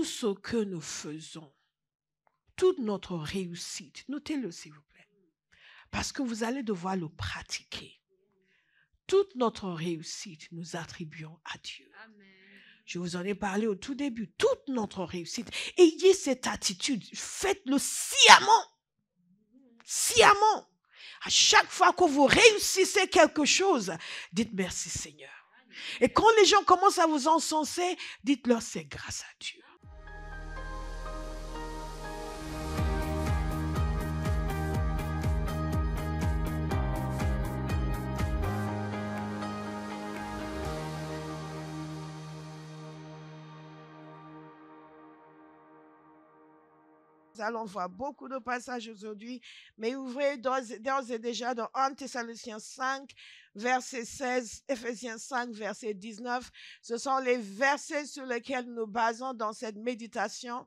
ce que nous faisons, toute notre réussite, notez-le s'il vous plaît, parce que vous allez devoir le pratiquer. Toute notre réussite, nous attribuons à Dieu. Amen. Je vous en ai parlé au tout début. Toute notre réussite. Ayez cette attitude. Faites-le sciemment. Sciemment. À chaque fois que vous réussissez quelque chose, dites merci Seigneur. Et quand les gens commencent à vous encenser, dites-leur c'est grâce à Dieu. Nous allons voir beaucoup de passages aujourd'hui, mais ouvrez d'ores et déjà dans 1 Thessaloniciens 5, verset 16, Éphésiens 5, verset 19. Ce sont les versets sur lesquels nous basons dans cette méditation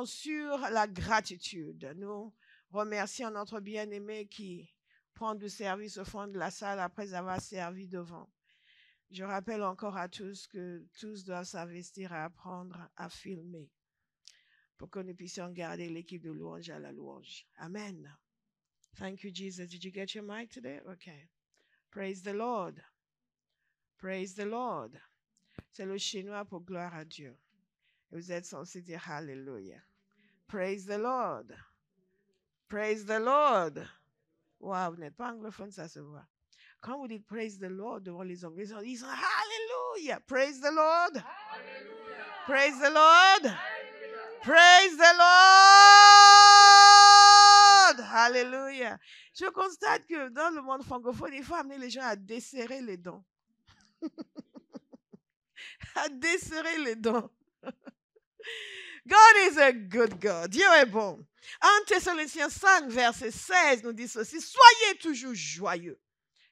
sur la gratitude. Nous remercions notre bien-aimé qui prend du service au fond de la salle après avoir servi devant. Je rappelle encore à tous que tous doivent s'investir à apprendre à filmer, pour que nous puissions garder l'équipe de louange à la louange. Amen. Thank you, Jesus. Did you get your mic today? Okay. Praise the Lord. Praise the Lord. C'est le chinois pour gloire à Dieu. Et vous êtes censés dire Hallelujah. Praise the Lord. Praise the Lord. Wow, vous n'êtes pas anglophone, ça se voit. Quand vous dites Praise the Lord devant les Anglais, ils disent Hallelujah. Praise the Lord. Hallelujah. Praise the Lord. Hallelujah. Praise the Lord! Hallelujah. Je constate que dans le monde francophone, il faut amener les gens à desserrer les dents. À desserrer les dents. God is a good God. Dieu est bon. 1 Thessaloniciens 5, verset 16 nous dit ceci. Soyez toujours joyeux.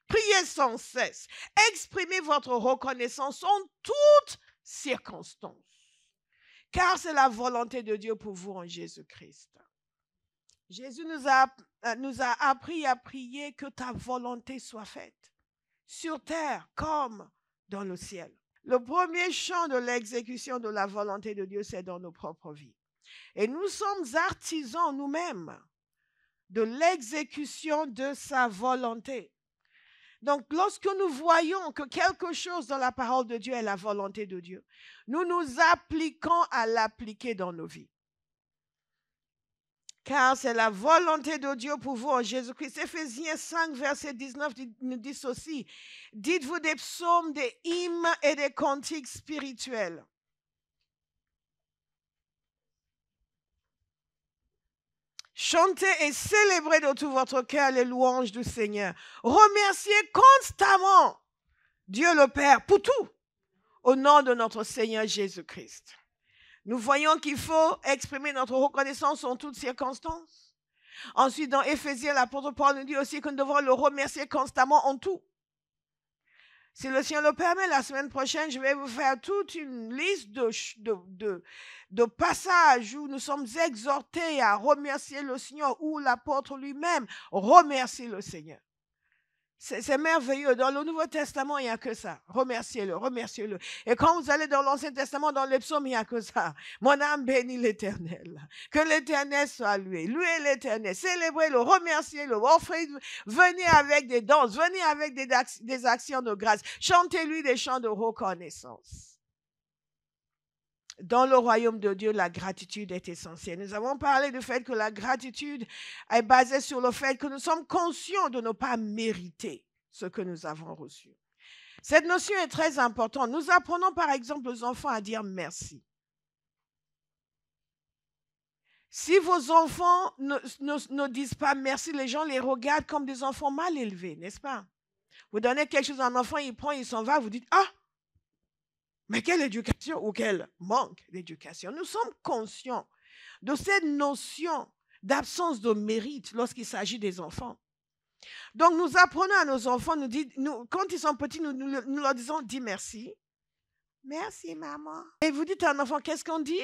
Priez sans cesse. Exprimez votre reconnaissance en toutes circonstances. Car c'est la volonté de Dieu pour vous en Jésus-Christ. Jésus nous a appris à prier que ta volonté soit faite, sur terre comme dans le ciel. Le premier champ de l'exécution de la volonté de Dieu, c'est dans nos propres vies. Et nous sommes artisans nous-mêmes de l'exécution de sa volonté. Donc, lorsque nous voyons que quelque chose dans la parole de Dieu est la volonté de Dieu, nous nous appliquons à l'appliquer dans nos vies. Car c'est la volonté de Dieu pour vous en Jésus-Christ. Éphésiens 5, verset 19 nous dit ceci. Dites-vous des psaumes, des hymnes et des cantiques spirituels. Chantez et célébrez de tout votre cœur les louanges du Seigneur. Remerciez constamment Dieu le Père pour tout, au nom de notre Seigneur Jésus-Christ. Nous voyons qu'il faut exprimer notre reconnaissance en toutes circonstances. Ensuite, dans Éphésiens, l'apôtre Paul nous dit aussi que nous devons le remercier constamment en tout. Si le Seigneur le permet, la semaine prochaine, je vais vous faire toute une liste de passages où nous sommes exhortés à remercier le Seigneur, où l'apôtre lui-même remercie le Seigneur. C'est merveilleux. Dans le Nouveau Testament, il n'y a que ça. Remerciez-le, remerciez-le. Et quand vous allez dans l'Ancien Testament, dans les psaumes, il n'y a que ça. Mon âme bénit l'Éternel. Que l'Éternel soit loué. Louez l'Éternel. Célébrez-le, remerciez-le. Venez avec des danses, venez avec des actions de grâce. Chantez-lui des chants de reconnaissance. Dans le royaume de Dieu, la gratitude est essentielle. Nous avons parlé du fait que la gratitude est basée sur le fait que nous sommes conscients de ne pas mériter ce que nous avons reçu. Cette notion est très importante. Nous apprenons par exemple aux enfants à dire merci. Si vos enfants ne disent pas merci, les gens les regardent comme des enfants mal élevés, n'est-ce pas? Vous donnez quelque chose à un enfant, il prend, il s'en va, vous dites « Ah !» Mais quelle éducation ou quel manque d'éducation. Nous sommes conscients de cette notion d'absence de mérite lorsqu'il s'agit des enfants. Donc, nous apprenons à nos enfants, quand ils sont petits, nous leur disons « dis merci ». Merci, maman. Et vous dites à un enfant, qu'est-ce qu'on dit?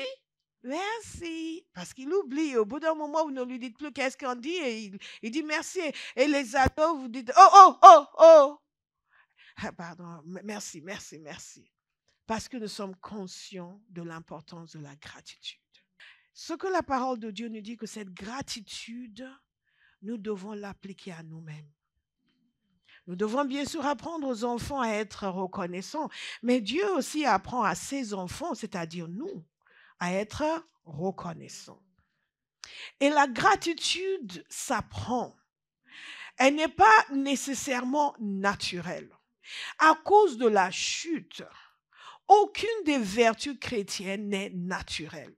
Merci. Parce qu'il oublie. Au bout d'un moment, vous ne lui dites plus qu'est-ce qu'on dit et il dit merci. Et les ados, vous dites « oh, oh, oh, oh ». Ah, pardon, merci, merci, merci. Parce que nous sommes conscients de l'importance de la gratitude. Ce que la parole de Dieu nous dit, que cette gratitude, nous devons l'appliquer à nous-mêmes. Nous devons bien sûr apprendre aux enfants à être reconnaissants, mais Dieu aussi apprend à ses enfants, c'est-à-dire nous, à être reconnaissants. Et la gratitude s'apprend. Elle n'est pas nécessairement naturelle. À cause de la chute, aucune des vertus chrétiennes n'est naturelle.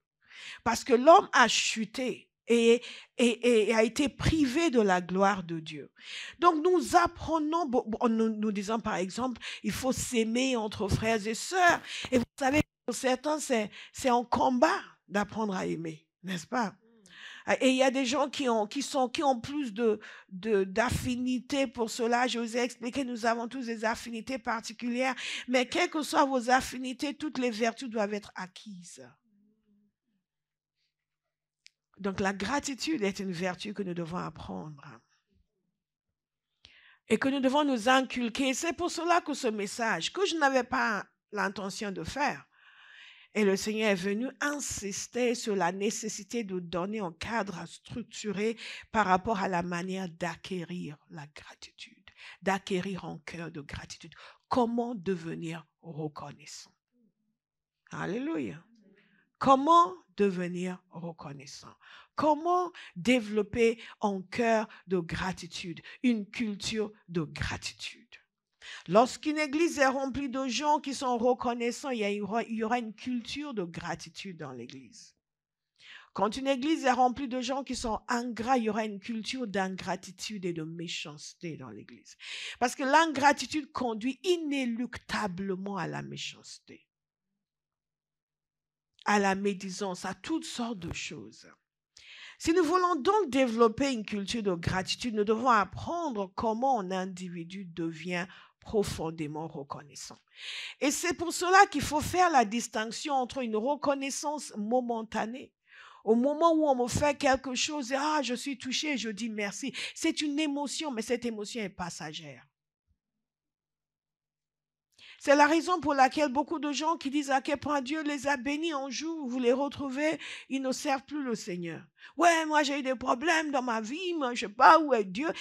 Parce que l'homme a chuté et a été privé de la gloire de Dieu. Donc nous apprenons, nous disons par exemple, il faut s'aimer entre frères et sœurs. Et vous savez, pour certains, c'est un combat d'apprendre à aimer, n'est-ce pas? Et il y a des gens qui ont plus d'affinités pour cela. Je vous ai expliqué, nous avons tous des affinités particulières. Mais quelles que soient vos affinités, toutes les vertus doivent être acquises. Donc la gratitude est une vertu que nous devons apprendre. Et que nous devons nous inculquer. C'est pour cela que ce message, que je n'avais pas l'intention de faire, et le Seigneur est venu insister sur la nécessité de donner un cadre structuré par rapport à la manière d'acquérir la gratitude, d'acquérir un cœur de gratitude. Comment devenir reconnaissant? Alléluia. Comment devenir reconnaissant? Comment développer un cœur de gratitude, une culture de gratitude? Lorsqu'une église est remplie de gens qui sont reconnaissants, il y aura une culture de gratitude dans l'église. Quand une église est remplie de gens qui sont ingrats, il y aura une culture d'ingratitude et de méchanceté dans l'église. Parce que l'ingratitude conduit inéluctablement à la méchanceté, à la médisance, à toutes sortes de choses. Si nous voulons donc développer une culture de gratitude, nous devons apprendre comment un individu devient profondément reconnaissant. Et c'est pour cela qu'il faut faire la distinction entre une reconnaissance momentanée. Au moment où on me fait quelque chose, et je suis touché, je dis merci. C'est une émotion, mais cette émotion est passagère. C'est la raison pour laquelle beaucoup de gens qui disent à quel point Dieu les a bénis un jour, vous les retrouvez, ils ne servent plus le Seigneur. Ouais, moi j'ai eu des problèmes dans ma vie, moi je ne sais pas où est Dieu.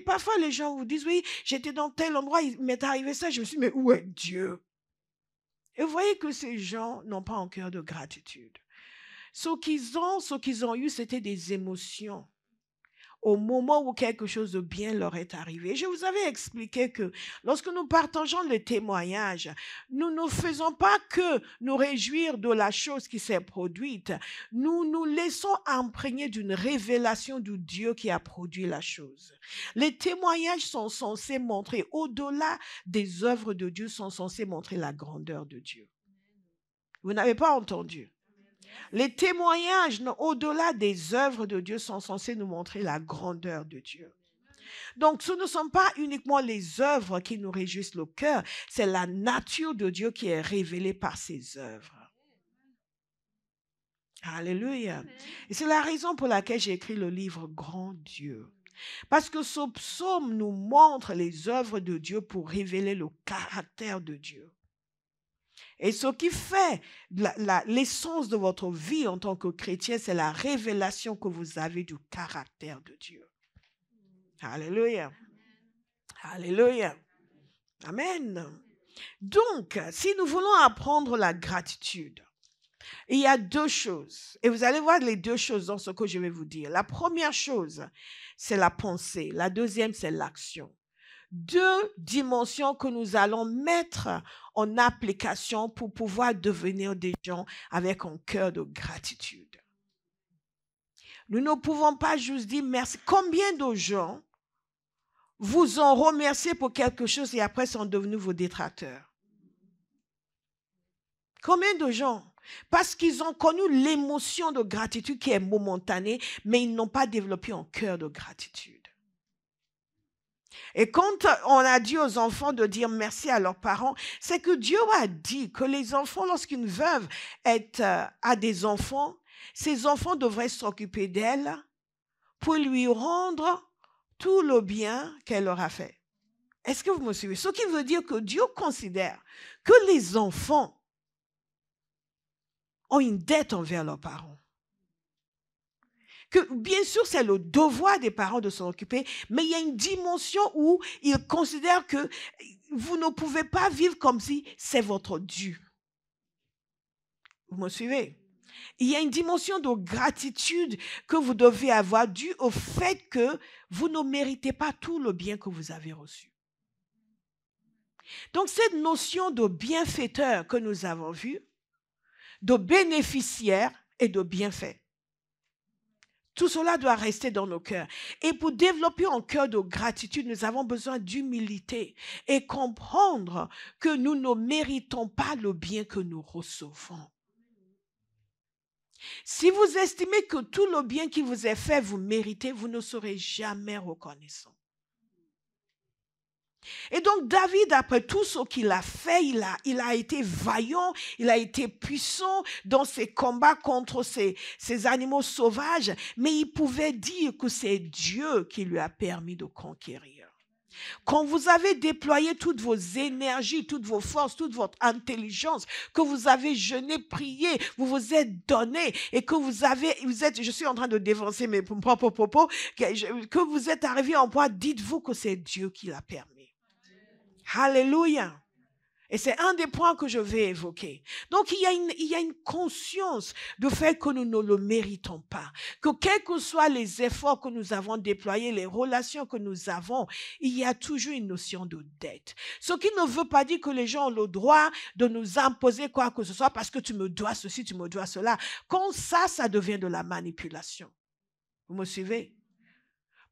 Parfois les gens vous disent, oui, j'étais dans tel endroit, il m'est arrivé ça, je me suis dit, mais où est Dieu? Et vous voyez que ces gens n'ont pas un cœur de gratitude. Ce qu'ils ont eu, c'était des émotions. Au moment où quelque chose de bien leur est arrivé. Je vous avais expliqué que lorsque nous partageons le témoignage, nous ne faisons pas que nous réjouir de la chose qui s'est produite. Nous nous laissons imprégner d'une révélation du Dieu qui a produit la chose. Les témoignages sont censés montrer, au-delà des œuvres de Dieu, sont censés montrer la grandeur de Dieu. Vous n'avez pas entendu? Les témoignages, au-delà des œuvres de Dieu, sont censés nous montrer la grandeur de Dieu. Donc, ce ne sont pas uniquement les œuvres qui nous réjouissent le cœur, c'est la nature de Dieu qui est révélée par ses œuvres. Alléluia. Et c'est la raison pour laquelle j'ai écrit le livre Grand Dieu. Parce que ce psaume nous montre les œuvres de Dieu pour révéler le caractère de Dieu. Et ce qui fait l'essence de votre vie en tant que chrétien, c'est la révélation que vous avez du caractère de Dieu. Alléluia. Alléluia. Amen. Donc, si nous voulons apprendre la gratitude, il y a deux choses. Et vous allez voir les deux choses dans ce que je vais vous dire. La première chose, c'est la pensée. La deuxième, c'est l'action. Deux dimensions que nous allons mettre en application pour pouvoir devenir des gens avec un cœur de gratitude. Nous ne pouvons pas juste dire merci. Combien de gens vous ont remercié pour quelque chose et après sont devenus vos détracteurs? Combien de gens? Parce qu'ils ont connu l'émotion de gratitude qui est momentanée, mais ils n'ont pas développé un cœur de gratitude. Et quand on a dit aux enfants de dire merci à leurs parents, c'est que Dieu a dit que les enfants, lorsqu'une veuve a des enfants, ces enfants devraient s'occuper d'elle pour lui rendre tout le bien qu'elle leur a fait. Est-ce que vous me suivez? Ce qui veut dire que Dieu considère que les enfants ont une dette envers leurs parents. Que bien sûr, c'est le devoir des parents de s'en occuper, mais il y a une dimension où ils considèrent que vous ne pouvez pas vivre comme si c'est votre dû. Vous me suivez? Il y a une dimension de gratitude que vous devez avoir due au fait que vous ne méritez pas tout le bien que vous avez reçu. Donc, cette notion de bienfaiteur que nous avons vue, de bénéficiaire et de bienfait, tout cela doit rester dans nos cœurs. Et pour développer un cœur de gratitude, nous avons besoin d'humilité et comprendre que nous ne méritons pas le bien que nous recevons. Si vous estimez que tout le bien qui vous est fait, vous méritez, vous ne serez jamais reconnaissant. Et donc David, après tout ce qu'il a fait, il a été vaillant, il a été puissant dans ses combats contre ces animaux sauvages, mais il pouvait dire que c'est Dieu qui lui a permis de conquérir. Quand vous avez déployé toutes vos énergies, toutes vos forces, toute votre intelligence, que vous avez jeûné, prié, vous vous êtes donné et que vous êtes, je suis en train de dévancer mes propres propos, que vous êtes arrivé en point, dites-vous que c'est Dieu qui l'a permis. Alléluia. Et c'est un des points que je vais évoquer. Donc, il y a une conscience du fait que nous ne le méritons pas. Que quels que soient les efforts que nous avons déployés, les relations que nous avons, il y a toujours une notion de dette. Ce qui ne veut pas dire que les gens ont le droit de nous imposer quoi que ce soit parce que tu me dois ceci, tu me dois cela. Quand ça devient de la manipulation. Vous me suivez?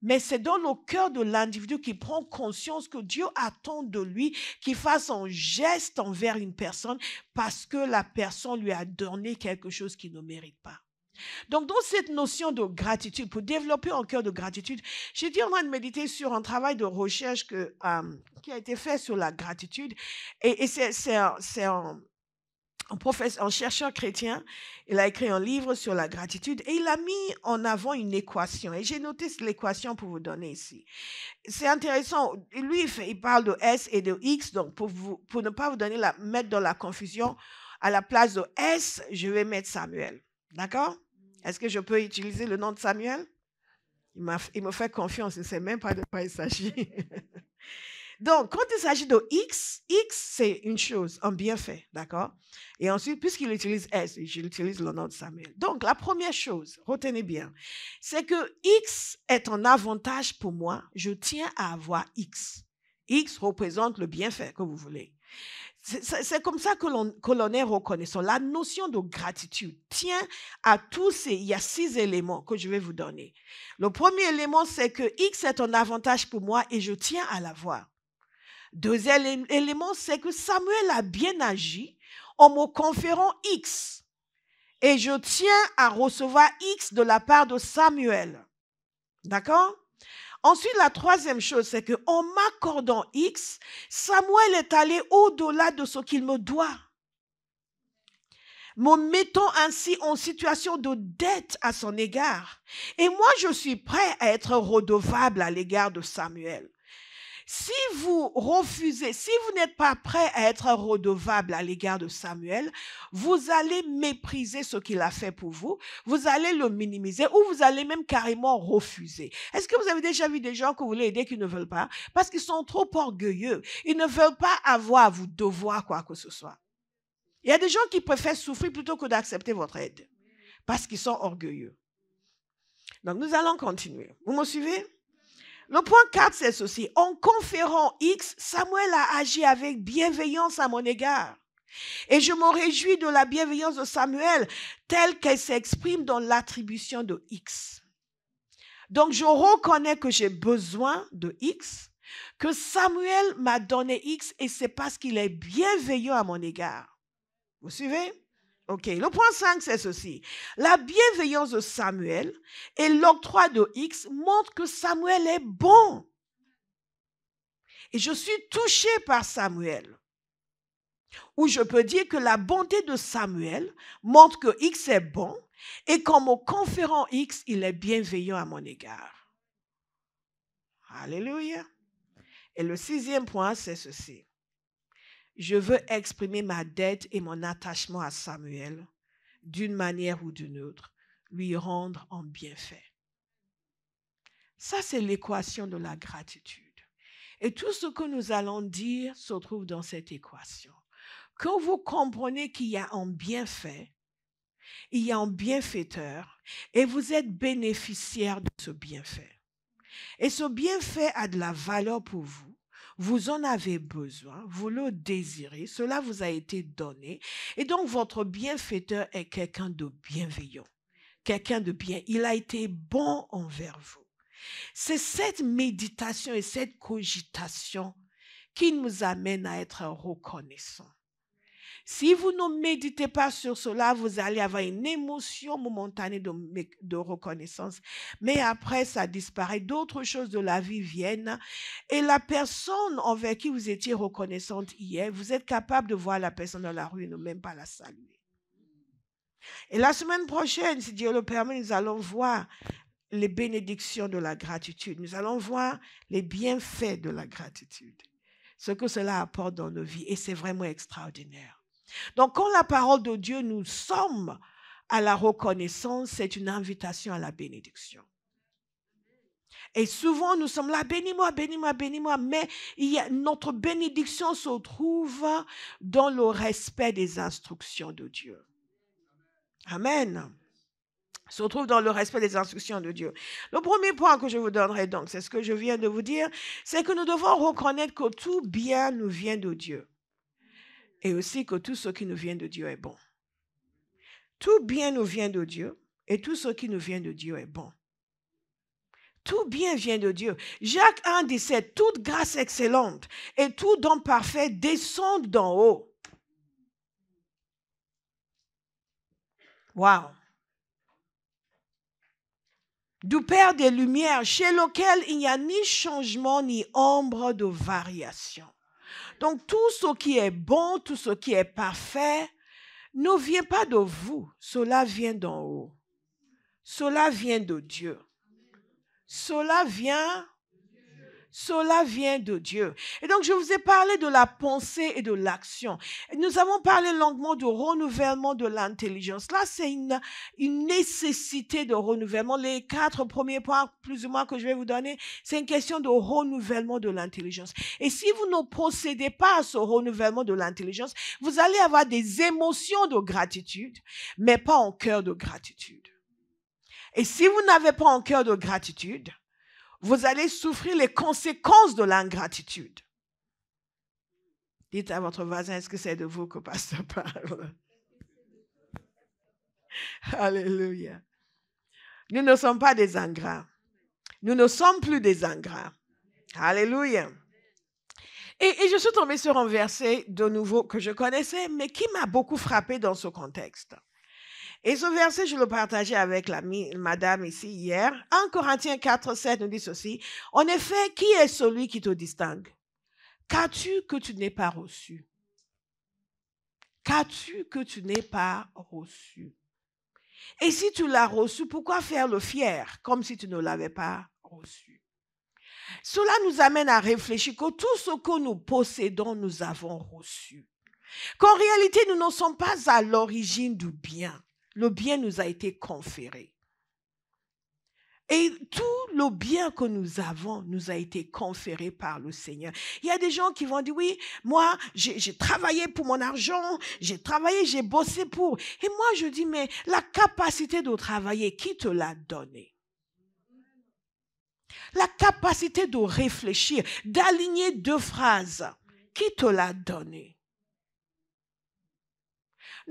Mais c'est dans le cœur de l'individu qui prend conscience que Dieu attend de lui qu'il fasse un geste envers une personne parce que la personne lui a donné quelque chose qu'il ne mérite pas. Donc, dans cette notion de gratitude, pour développer un cœur de gratitude, j'étais en train de méditer sur un travail de recherche qui a été fait sur la gratitude. Et c'est un chercheur chrétien, il a écrit un livre sur la gratitude et il a mis en avant une équation. Et j'ai noté l'équation pour vous donner ici. C'est intéressant. Lui, il parle de S et de X. Donc, pour ne pas vous mettre dans la confusion, à la place de S, je vais mettre Samuel. D'accord? Est-ce que je peux utiliser le nom de Samuel? Il me fait confiance. Il ne sait même pas de quoi il s'agit. Donc, quand il s'agit de X, c'est une chose, un bienfait, d'accord? Et ensuite, puisqu'il utilise S, j'utilise le nom de Samuel. Donc, la première chose, retenez bien, c'est que X est un avantage pour moi. Je tiens à avoir X. X représente le bienfait que vous voulez. C'est comme ça que l'on est reconnaissant. La notion de gratitude tient à il y a 6 éléments que je vais vous donner. Le premier élément, c'est que X est un avantage pour moi et je tiens à l'avoir. Deuxième élément, c'est que Samuel a bien agi en me conférant X. Et je tiens à recevoir X de la part de Samuel. D'accord? Ensuite, la troisième chose, c'est qu'en m'accordant X, Samuel est allé au-delà de ce qu'il me doit, me mettant ainsi en situation de dette à son égard. Et moi, je suis prêt à être redevable à l'égard de Samuel. Si vous refusez, si vous n'êtes pas prêt à être redevable à l'égard de Samuel, vous allez mépriser ce qu'il a fait pour vous, vous allez le minimiser ou vous allez même carrément refuser. Est-ce que vous avez déjà vu des gens que vous voulez aider qui ne veulent pas? Parce qu'ils sont trop orgueilleux. Ils ne veulent pas avoir à vous devoir quoi que ce soit. Il y a des gens qui préfèrent souffrir plutôt que d'accepter votre aide parce qu'ils sont orgueilleux. Donc, nous allons continuer. Vous me suivez? Le point 4, c'est ceci. En conférant X, Samuel a agi avec bienveillance à mon égard. Et je me réjouis de la bienveillance de Samuel telle qu'elle s'exprime dans l'attribution de X. Donc, je reconnais que j'ai besoin de X, que Samuel m'a donné X et c'est parce qu'il est bienveillant à mon égard. Vous suivez? Ok, le point 5, c'est ceci. La bienveillance de Samuel et l'octroi de X montrent que Samuel est bon. Et je suis touché par Samuel. Ou je peux dire que la bonté de Samuel montre que X est bon et qu'en me conférant X, il est bienveillant à mon égard. Alléluia. Et le 6e point, c'est ceci. Je veux exprimer ma dette et mon attachement à Samuel d'une manière ou d'une autre, lui rendre en bienfait. Ça, c'est l'équation de la gratitude. Et tout ce que nous allons dire se trouve dans cette équation. Quand vous comprenez qu'il y a un bienfait, il y a un bienfaiteur, et vous êtes bénéficiaire de ce bienfait. Et ce bienfait a de la valeur pour vous. Vous en avez besoin, vous le désirez, cela vous a été donné. Et donc, votre bienfaiteur est quelqu'un de bienveillant, quelqu'un de bien. Il a été bon envers vous. C'est cette méditation et cette cogitation qui nous amène à être reconnaissants. Si vous ne méditez pas sur cela, vous allez avoir une émotion momentanée de reconnaissance. Mais après, ça disparaît. D'autres choses de la vie viennent. Et la personne envers qui vous étiez reconnaissante hier, vous êtes capable de voir la personne dans la rue et ne même pas la saluer. Et la semaine prochaine, si Dieu le permet, nous allons voir les bénédictions de la gratitude. Nous allons voir les bienfaits de la gratitude. Ce que cela apporte dans nos vies. Et c'est vraiment extraordinaire. Donc, quand la parole de Dieu, nous sommes à la reconnaissance, c'est une invitation à la bénédiction. Et souvent, nous sommes là, bénis-moi, bénis-moi, bénis-moi, mais notre bénédiction se trouve dans le respect des instructions de Dieu. Amen. Se trouve dans le respect des instructions de Dieu. Le premier point que je vous donnerai donc, c'est ce que je viens de vous dire, c'est que nous devons reconnaître que tout bien nous vient de Dieu. Et aussi que tout ce qui nous vient de Dieu est bon. Tout bien nous vient de Dieu et tout ce qui nous vient de Dieu est bon. Tout bien vient de Dieu. Jacques 1,17, toute grâce excellente et tout don parfait descendent d'en haut. Wow. Du Père des Lumières, chez lequel il n'y a ni changement ni ombre de variation. Donc, tout ce qui est bon, tout ce qui est parfait, ne vient pas de vous. Cela vient d'en haut. Cela vient de Dieu. Cela vient de Dieu. Et donc, je vous ai parlé de la pensée et de l'action. Nous avons parlé longuement du renouvellement de l'intelligence. Là, c'est une nécessité de renouvellement. Les 4 premiers points, plus ou moins, que je vais vous donner, c'est une question de renouvellement de l'intelligence. Et si vous ne procédez pas à ce renouvellement de l'intelligence, vous allez avoir des émotions de gratitude, mais pas un cœur de gratitude. Et si vous n'avez pas un cœur de gratitude, vous allez souffrir les conséquences de l'ingratitude. Dites à votre voisin, est-ce que c'est de vous que pasteur parle? Alléluia. Nous ne sommes pas des ingrats. Nous ne sommes plus des ingrats. Alléluia. Et je suis tombée sur un verset de nouveau que je connaissais, mais qui m'a beaucoup frappé dans ce contexte. Et ce verset, je le partageais avec madame ici hier. 1 Corinthiens 4, 7 nous dit ceci. En effet, qui est celui qui te distingue? Qu'as-tu que tu n'aies pas reçu? Qu'as-tu que tu n'aies pas reçu? Et si tu l'as reçu, pourquoi faire le fier comme si tu ne l'avais pas reçu? Cela nous amène à réfléchir que tout ce que nous possédons, nous avons reçu. Qu'en réalité, nous ne sommes pas à l'origine du bien. Le bien nous a été conféré. Et tout le bien que nous avons nous a été conféré par le Seigneur. Il y a des gens qui vont dire, oui, moi, j'ai travaillé pour mon argent, j'ai travaillé, j'ai bossé pour. Et moi, je dis, mais la capacité de travailler, qui te l'a donné? La capacité de réfléchir, d'aligner 2 phrases, qui te l'a donné?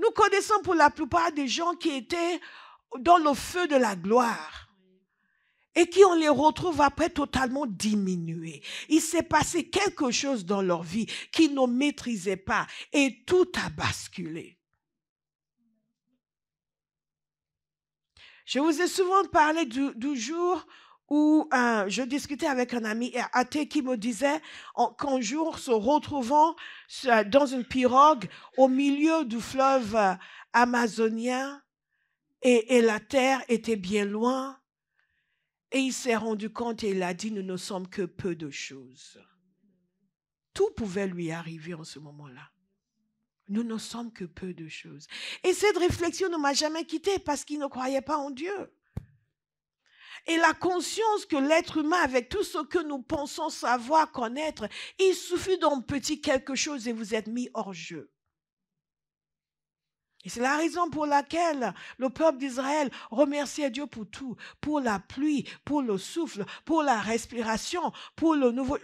Nous connaissons pour la plupart des gens qui étaient dans le feu de la gloire et qui on les retrouve après totalement diminués. Il s'est passé quelque chose dans leur vie qu'ils ne maîtrisaient pas et tout a basculé. Je vous ai souvent parlé du jour où je discutais avec un ami athée qui me disait qu'un jour, se retrouvant dans une pirogue au milieu du fleuve amazonien et la terre était bien loin, et il s'est rendu compte et il a dit, nous ne sommes que peu de choses. Tout pouvait lui arriver en ce moment-là. Nous ne sommes que peu de choses. Et cette réflexion ne m'a jamais quittée parce qu'il ne croyait pas en Dieu. Et la conscience que l'être humain, avec tout ce que nous pensons savoir, connaître, il suffit d'un petit quelque chose et vous êtes mis hors jeu. Et c'est la raison pour laquelle le peuple d'Israël remerciait Dieu pour tout, pour la pluie, pour le souffle, pour la respiration, pour le nouveau,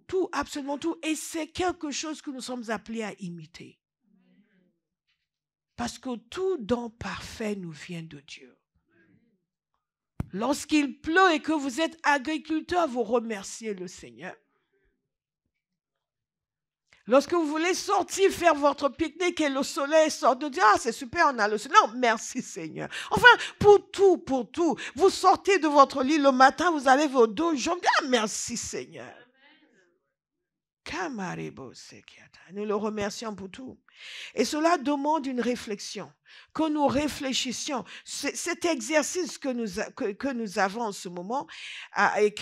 tout, absolument tout. Et c'est quelque chose que nous sommes appelés à imiter. Parce que tout don parfait nous vient de Dieu. Lorsqu'il pleut et que vous êtes agriculteur, vous remerciez le Seigneur. Lorsque vous voulez sortir faire votre pique-nique et le soleil sort, de dire, ah, c'est super, on a le soleil. Non, merci Seigneur. Enfin, pour tout. Vous sortez de votre lit le matin, vous allez vos dos jambes. Ah, merci Seigneur. Nous le remercions pour tout. Et cela demande une réflexion, que nous réfléchissions. Cet exercice que nous avons en ce moment, et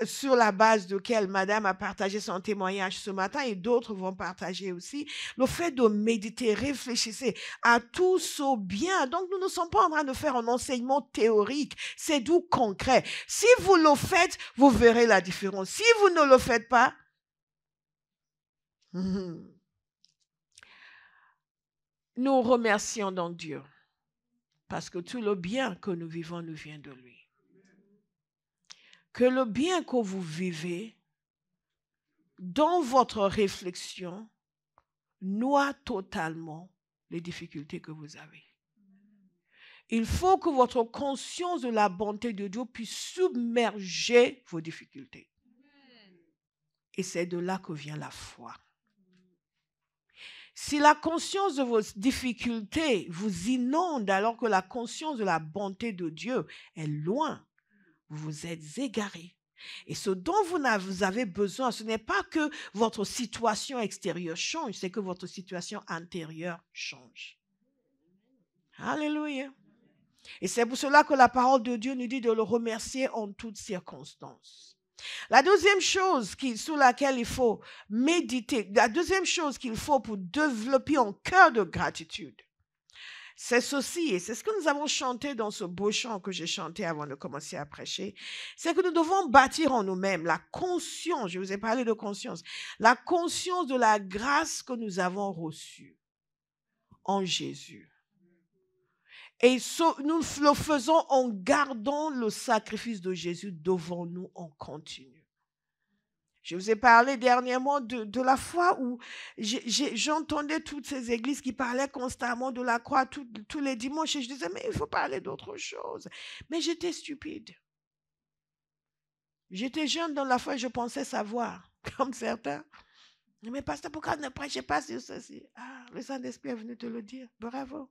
sur la base duquel Madame a partagé son témoignage ce matin, et d'autres vont partager aussi, le fait de méditer, réfléchissez à tout ce bien. Donc, nous ne sommes pas en train de faire un enseignement théorique, c'est du concret. Si vous le faites, vous verrez la différence. Si vous ne le faites pas, nous remercions donc Dieu parce que tout le bien que nous vivons nous vient de lui. Que le bien que vous vivez dans votre réflexion noie totalement les difficultés que vous avez. Il faut que votre conscience de la bonté de Dieu puisse submerger vos difficultés. Et c'est de là que vient la foi. Si la conscience de vos difficultés vous inonde alors que la conscience de la bonté de Dieu est loin, vous êtes égarés. Et ce dont vous avez besoin, ce n'est pas que votre situation extérieure change, c'est que votre situation intérieure change. Alléluia. Et c'est pour cela que la parole de Dieu nous dit de le remercier en toutes circonstances. La deuxième chose sur laquelle il faut méditer, la deuxième chose qu'il faut pour développer un cœur de gratitude, c'est ceci, et c'est ce que nous avons chanté dans ce beau chant que j'ai chanté avant de commencer à prêcher, c'est que nous devons bâtir en nous-mêmes la conscience, je vous ai parlé de conscience, la conscience de la grâce que nous avons reçue en Jésus. Et nous le faisons en gardant le sacrifice de Jésus devant nous en continu. Je vous ai parlé dernièrement de la foi où j'entendais toutes ces églises qui parlaient constamment de la croix tous les dimanches et je disais, mais il faut parler d'autre chose. Mais j'étais stupide. J'étais jeune dans la foi et je pensais savoir, comme certains. Mais pasteur, pourquoi ne prêchez pas sur ceci? Ah, le Saint-Esprit est venu te le dire. Bravo.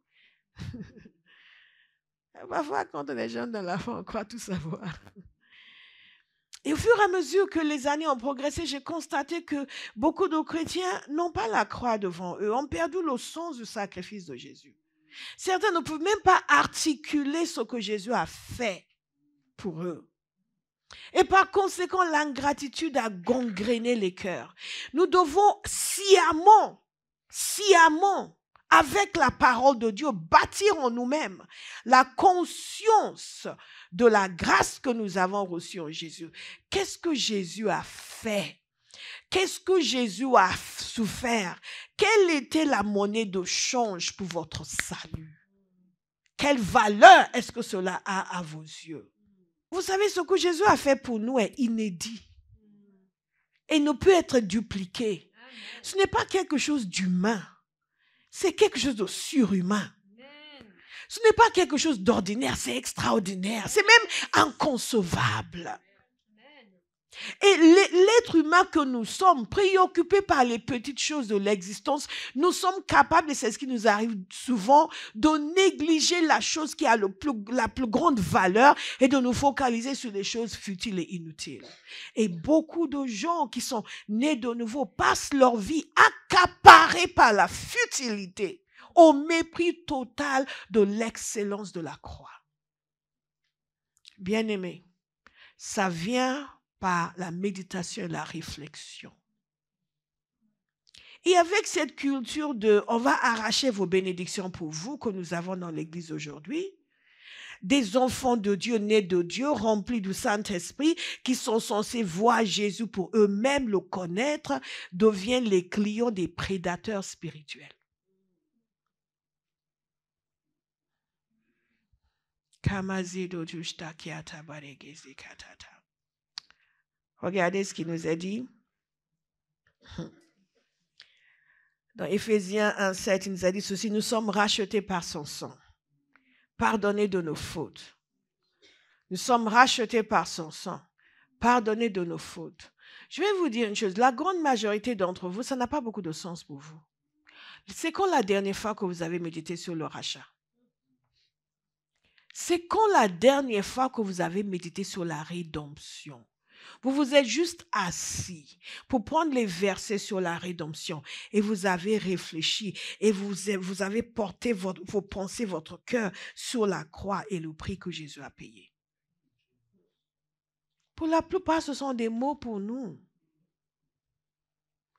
Parfois, quand on est jeune dans la foi, on croit tout savoir. Et au fur et à mesure que les années ont progressé, j'ai constaté que beaucoup de chrétiens n'ont pas la croix devant eux, ont perdu le sens du sacrifice de Jésus. Certains ne peuvent même pas articuler ce que Jésus a fait pour eux. Et par conséquent, l'ingratitude a gangréné les cœurs. Nous devons sciemment, avec la parole de Dieu, bâtir en nous-mêmes la conscience de la grâce que nous avons reçue en Jésus. Qu'est-ce que Jésus a fait? Qu'est-ce que Jésus a souffert? Quelle était la monnaie de change pour votre salut? Quelle valeur est-ce que cela a à vos yeux? Vous savez, ce que Jésus a fait pour nous est inédit et ne peut être dupliqué. Ce n'est pas quelque chose d'humain. C'est quelque chose de surhumain. Ce n'est pas quelque chose d'ordinaire, c'est extraordinaire. C'est même inconcevable. Et l'être humain que nous sommes, préoccupés par les petites choses de l'existence, nous sommes capables, et c'est ce qui nous arrive souvent, de négliger la chose qui a la plus grande valeur et de nous focaliser sur les choses futiles et inutiles. Et beaucoup de gens qui sont nés de nouveau passent leur vie accaparés par la futilité, au mépris total de l'excellence de la croix. Bien-aimés, ça vient par la méditation et la réflexion. Et avec cette culture de on va arracher vos bénédictions pour vous que nous avons dans l'Église aujourd'hui, des enfants de Dieu, nés de Dieu, remplis du Saint-Esprit, qui sont censés voir Jésus pour eux-mêmes le connaître, deviennent les clients des prédateurs spirituels. Regardez ce qu'il nous a dit. Dans Éphésiens 1,7, il nous a dit ceci, nous sommes rachetés par son sang, pardonnés de nos fautes. Nous sommes rachetés par son sang, pardonnés de nos fautes. Je vais vous dire une chose, la grande majorité d'entre vous, ça n'a pas beaucoup de sens pour vous. C'est quand la dernière fois que vous avez médité sur le rachat? C'est quand la dernière fois que vous avez médité sur la rédemption? Vous vous êtes juste assis pour prendre les versets sur la rédemption et vous avez réfléchi et vous avez porté vos pensées, votre cœur sur la croix et le prix que Jésus a payé. Pour la plupart, ce sont des mots pour nous.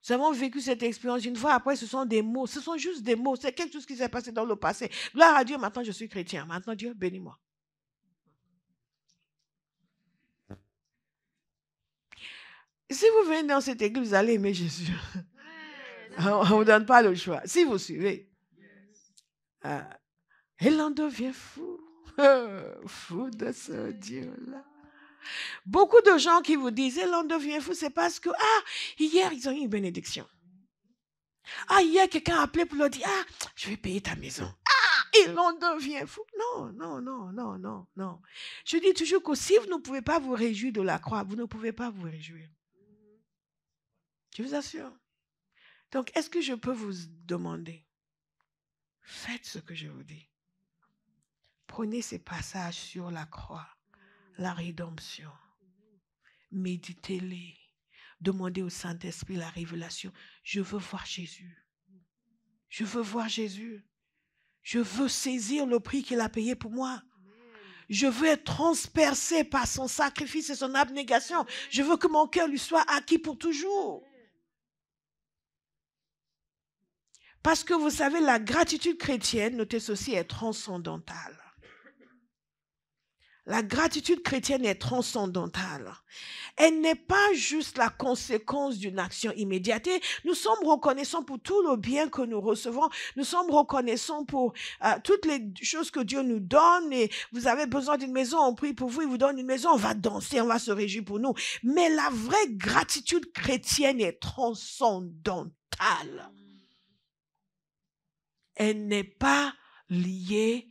Nous avons vécu cette expérience une fois, après ce sont des mots, ce sont juste des mots, c'est quelque chose qui s'est passé dans le passé. Gloire à Dieu, maintenant je suis chrétien, maintenant Dieu bénis-moi. Si vous venez dans cette église, vous allez aimer Jésus. On ne vous donne pas le choix. Si vous suivez. Et l'on devient fou. Fou de ce Dieu-là. Beaucoup de gens qui vous disent, et l'on devient fou, c'est parce que, hier, ils ont eu une bénédiction. Hier, quelqu'un a appelé pour leur dire, je vais payer ta maison. Et l'on devient fou. Non. Je dis toujours que si vous ne pouvez pas vous réjouir de la croix, vous ne pouvez pas vous réjouir. Je vous assure. Donc, est-ce que je peux vous demander, faites ce que je vous dis. Prenez ces passages sur la croix, la rédemption. Méditez-les. Demandez au Saint-Esprit la révélation. Je veux voir Jésus. Je veux voir Jésus. Je veux saisir le prix qu'il a payé pour moi. Je veux être transpercé par son sacrifice et son abnégation. Je veux que mon cœur lui soit acquis pour toujours. Parce que vous savez, la gratitude chrétienne, notez ceci, est transcendantale. La gratitude chrétienne est transcendantale. Elle n'est pas juste la conséquence d'une action immédiate. Nous sommes reconnaissants pour tout le bien que nous recevons. Nous sommes reconnaissants pour toutes les choses que Dieu nous donne. Et vous avez besoin d'une maison, on prie pour vous, il vous donne une maison, on va danser, on va se réjouir pour nous. Mais la vraie gratitude chrétienne est transcendantale. Elle n'est pas liée,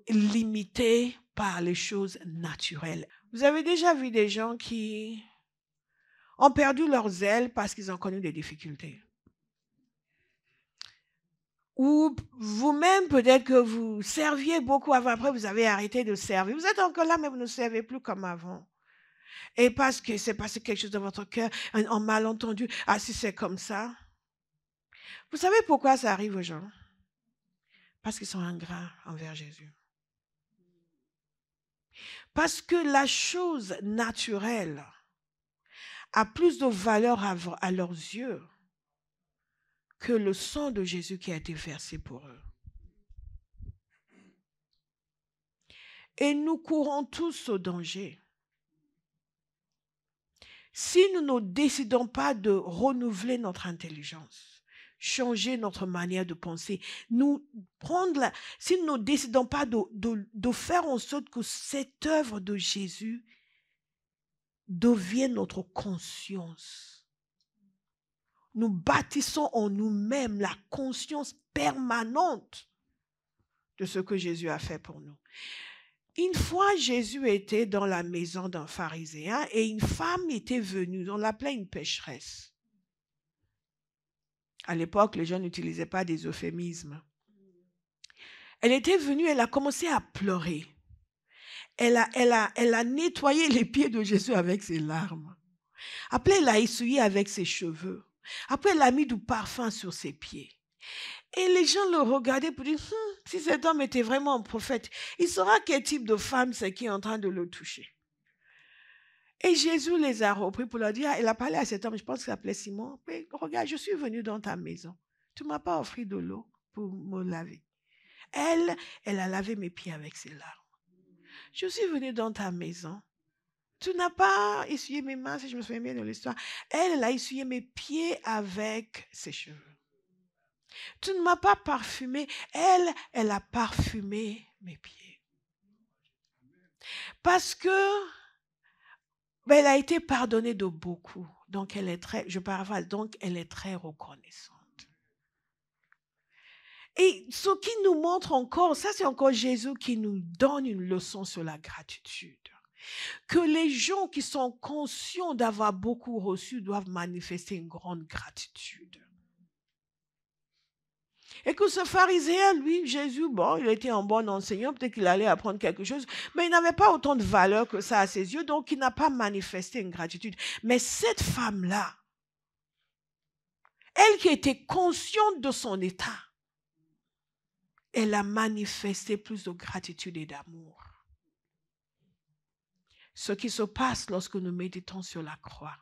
limitée par les choses naturelles. Vous avez déjà vu des gens qui ont perdu leur zèle parce qu'ils ont connu des difficultés. Ou vous-même, peut-être que vous serviez beaucoup avant, après vous avez arrêté de servir. Vous êtes encore là, mais vous ne servez plus comme avant. Et parce que c'est passé quelque chose dans votre cœur, un malentendu, si c'est comme ça. Vous savez pourquoi ça arrive aux gens? Parce qu'ils sont ingrats envers Jésus. Parce que la chose naturelle a plus de valeur à leurs yeux que le sang de Jésus qui a été versé pour eux. Et nous courons tous au danger. Si nous ne décidons pas de renouveler notre intelligence, changer notre manière de penser, si nous ne décidons pas de faire en sorte que cette œuvre de Jésus devienne notre conscience. Nous bâtissons en nous-mêmes la conscience permanente de ce que Jésus a fait pour nous. Une fois, Jésus était dans la maison d'un pharisien et une femme était venue, on l'appelait une pécheresse. À l'époque, les gens n'utilisaient pas des euphémismes. Elle était venue, elle a commencé à pleurer. Elle a nettoyé les pieds de Jésus avec ses larmes. Après, elle a essuyé avec ses cheveux. Après, elle a mis du parfum sur ses pieds. Et les gens le regardaient pour dire, si cet homme était vraiment un prophète, il saura quel type de femme c'est qui est en train de le toucher. Et Jésus les a repris pour leur dire, il a parlé à cet homme, je pense qu'il s'appelait Simon, mais regarde, je suis venu dans ta maison. Tu ne m'as pas offert de l'eau pour me laver. Elle a lavé mes pieds avec ses larmes. Je suis venu dans ta maison. Tu n'as pas essuyé mes mains, si je me souviens bien de l'histoire. Elle a essuyé mes pieds avec ses cheveux. Tu ne m'as pas parfumé. Elle a parfumé mes pieds. Parce que elle a été pardonnée de beaucoup. Donc elle est très, je paraphrase, donc elle est très reconnaissante. Et ce qui nous montre encore, ça c'est encore Jésus qui nous donne une leçon sur la gratitude. Que les gens qui sont conscients d'avoir beaucoup reçu doivent manifester une grande gratitude. Et que ce pharisien, lui, Jésus, bon, il était un bon enseignant, peut-être qu'il allait apprendre quelque chose, mais il n'avait pas autant de valeur que ça à ses yeux, donc il n'a pas manifesté une gratitude. Mais cette femme-là, elle qui était consciente de son état, elle a manifesté plus de gratitude et d'amour. Ce qui se passe lorsque nous méditons sur la croix,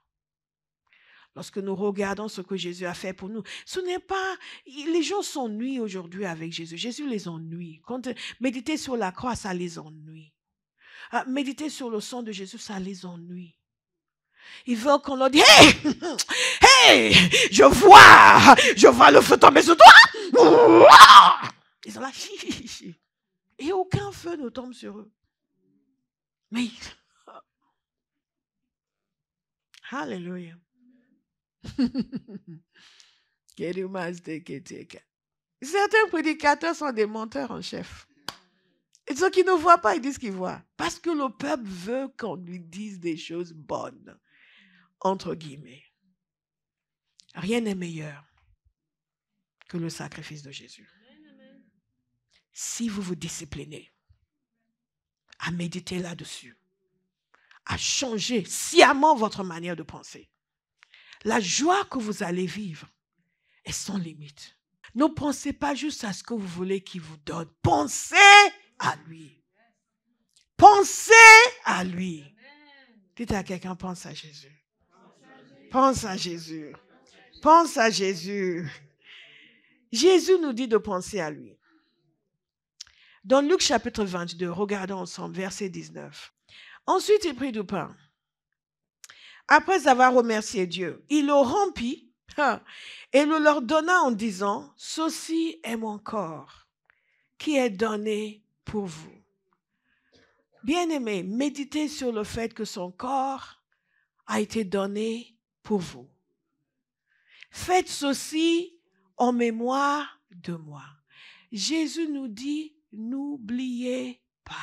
lorsque nous regardons ce que Jésus a fait pour nous, ce n'est pas... Les gens s'ennuient aujourd'hui avec Jésus. Jésus les ennuie. Quand méditer sur la croix, ça les ennuie. Méditer sur le sang de Jésus, ça les ennuie. Ils veulent qu'on leur dise, hey, hey, je vois le feu tomber sur toi. Ils sont là, et aucun feu ne tombe sur eux. Mais, Alléluia. Certains prédicateurs sont des menteurs en chef. Et ceux qui ne voient pas, ils disent qu'ils voient. Parce que le peuple veut qu'on lui dise des choses bonnes, entre guillemets. Rien n'est meilleur que le sacrifice de Jésus. Si vous vous disciplinez à méditer là-dessus, à changer sciemment votre manière de penser, la joie que vous allez vivre est sans limite. Ne pensez pas juste à ce que vous voulez qu'il vous donne. Pensez à lui. Pensez à lui. Dites à quelqu'un, pense à Jésus. Pense à Jésus. Pense à Jésus. Jésus nous dit de penser à lui. Dans Luc chapitre 22, regardons ensemble, verset 19. Ensuite, il prit du pain. Après avoir remercié Dieu, il le rompit et le leur donna en disant, « Ceci est mon corps qui est donné pour vous. » Bien-aimés, méditez sur le fait que son corps a été donné pour vous. Faites ceci en mémoire de moi. Jésus nous dit, n'oubliez pas.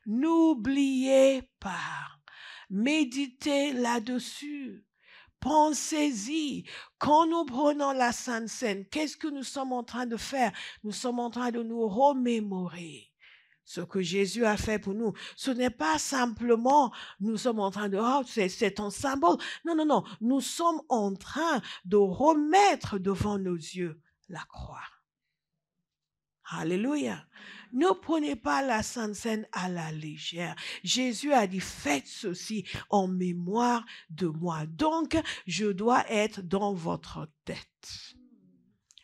N'oubliez pas. Méditez là-dessus. Pensez-y. Quand nous prenons la Sainte Seine, qu'est-ce que nous sommes en train de faire? Nous sommes en train de nous remémorer ce que Jésus a fait pour nous. Ce n'est pas simplement, nous sommes en train de, oh, c'est un symbole. Non, non, non. Nous sommes en train de remettre devant nos yeux la croix. Alléluia. Ne prenez pas la Sainte Seine à la légère. Jésus a dit, faites ceci en mémoire de moi. Donc, je dois être dans votre tête.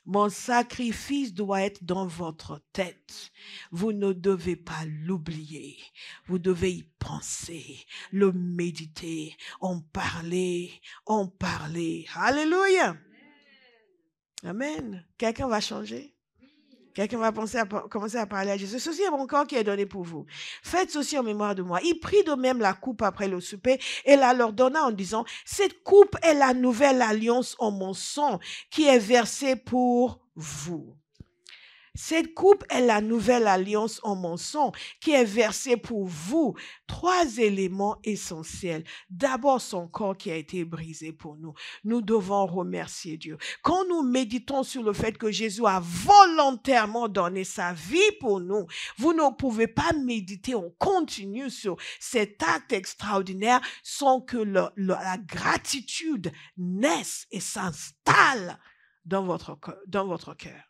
Mon sacrifice doit être dans votre tête. Vous ne devez pas l'oublier. Vous devez y penser, le méditer, en parler. Alléluia. Amen. Quelqu'un va changer? Quelqu'un va commencer à parler à Jésus. Ceci est mon corps qui est donné pour vous. Faites ceci en mémoire de moi. Il prit de même la coupe après le souper et la leur donna en disant, cette coupe est la nouvelle alliance en mon sang qui est versée pour vous. Cette coupe est la nouvelle alliance en mon sang qui est versée pour vous. 3 éléments essentiels. D'abord, son corps qui a été brisé pour nous. Nous devons remercier Dieu. Quand nous méditons sur le fait que Jésus a volontairement donné sa vie pour nous, vous ne pouvez pas méditer en continu sur cet acte extraordinaire sans que la gratitude naisse et s'installe dans votre cœur.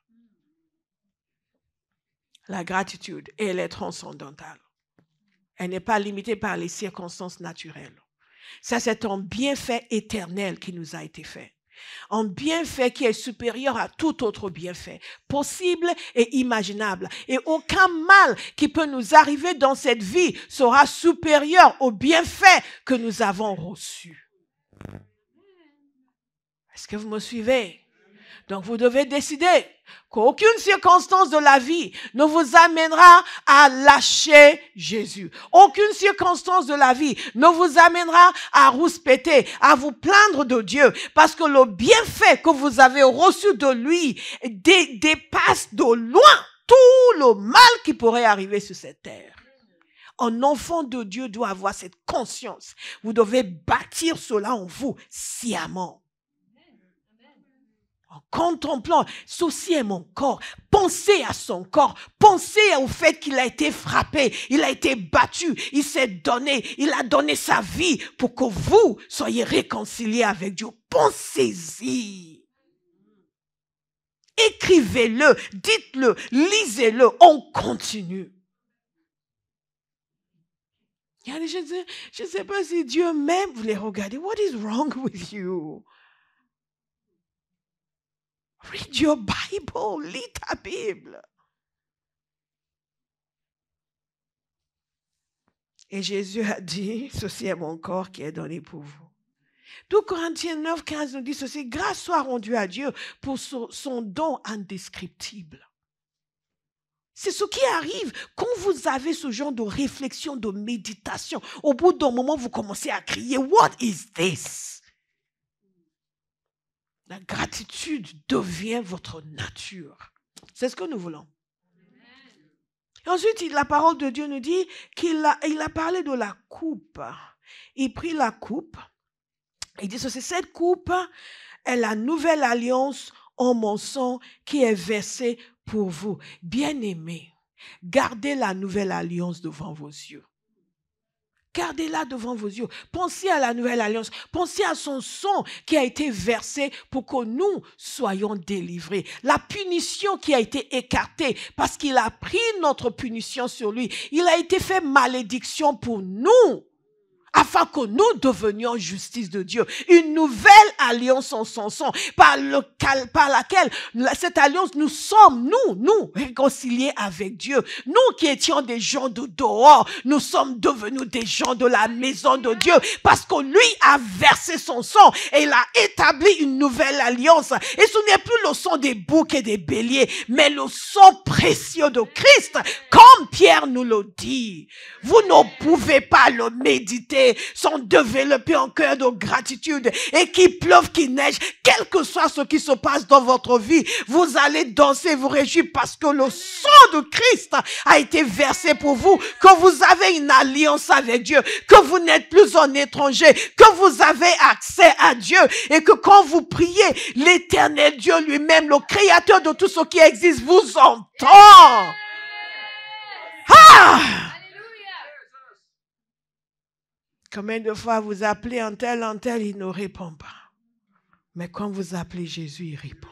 La gratitude, elle est transcendantale. Elle n'est pas limitée par les circonstances naturelles. Ça, c'est un bienfait éternel qui nous a été fait. Un bienfait qui est supérieur à tout autre bienfait, possible et imaginable. Et aucun mal qui peut nous arriver dans cette vie sera supérieur au bienfait que nous avons reçu. Est-ce que vous me suivez? Donc, vous devez décider qu'aucune circonstance de la vie ne vous amènera à lâcher Jésus. Aucune circonstance de la vie ne vous amènera à rouspéter, à vous plaindre de Dieu. Parce que le bienfait que vous avez reçu de lui dépasse de loin tout le mal qui pourrait arriver sur cette terre. Un enfant de Dieu doit avoir cette conscience. Vous devez bâtir cela en vous sciemment. En contemplant, ceci est mon corps. Pensez à son corps. Pensez au fait qu'il a été frappé, il a été battu, il s'est donné, il a donné sa vie pour que vous soyez réconciliés avec Dieu. Pensez-y. Écrivez-le, dites-le, lisez-le, on continue. Il y a des gens qui disent, je ne sais pas si Dieu m'aime. Vous les regardez, what is wrong with you? Read your Bible, lis ta Bible. Et Jésus a dit, ceci est mon corps qui est donné pour vous. 2 Corinthiens 9, 15 nous dit ceci, grâce soit rendue à Dieu pour son don indescriptible. C'est ce qui arrive quand vous avez ce genre de réflexion, de méditation. Au bout d'un moment, vous commencez à crier, what is this? La gratitude devient votre nature. C'est ce que nous voulons. Et ensuite, la parole de Dieu nous dit qu'il a parlé de la coupe. Il prit la coupe. Il dit ceci, cette coupe est la nouvelle alliance en mon sang qui est versée pour vous. Bien-aimés, gardez la nouvelle alliance devant vos yeux. Gardez-la devant vos yeux. Pensez à la nouvelle alliance. Pensez à son sang qui a été versé pour que nous soyons délivrés. La punition qui a été écartée parce qu'il a pris notre punition sur lui. Il a été fait malédiction pour nous, afin que nous devenions justice de Dieu. Une nouvelle alliance en son sang, par laquelle, cette alliance, nous sommes, nous, réconciliés avec Dieu. Nous qui étions des gens de dehors, nous sommes devenus des gens de la maison de Dieu, parce que lui a versé son sang et il a établi une nouvelle alliance. Et ce n'est plus le sang des boucs et des béliers, mais le sang précieux de Christ, comme Pierre nous le dit. Vous ne pouvez pas le méditer sans développer un cœur de gratitude, et qu'il pleuve, qu'il neige, quel que soit ce qui se passe dans votre vie, vous allez danser, vous réjouir parce que le sang de Christ a été versé pour vous, que vous avez une alliance avec Dieu, que vous n'êtes plus un étranger, que vous avez accès à Dieu, et que quand vous priez, l'Éternel Dieu lui-même, le créateur de tout ce qui existe, vous entend. Ah! Combien de fois vous appelez un tel, il ne répond pas. Mais quand vous appelez Jésus, il répond.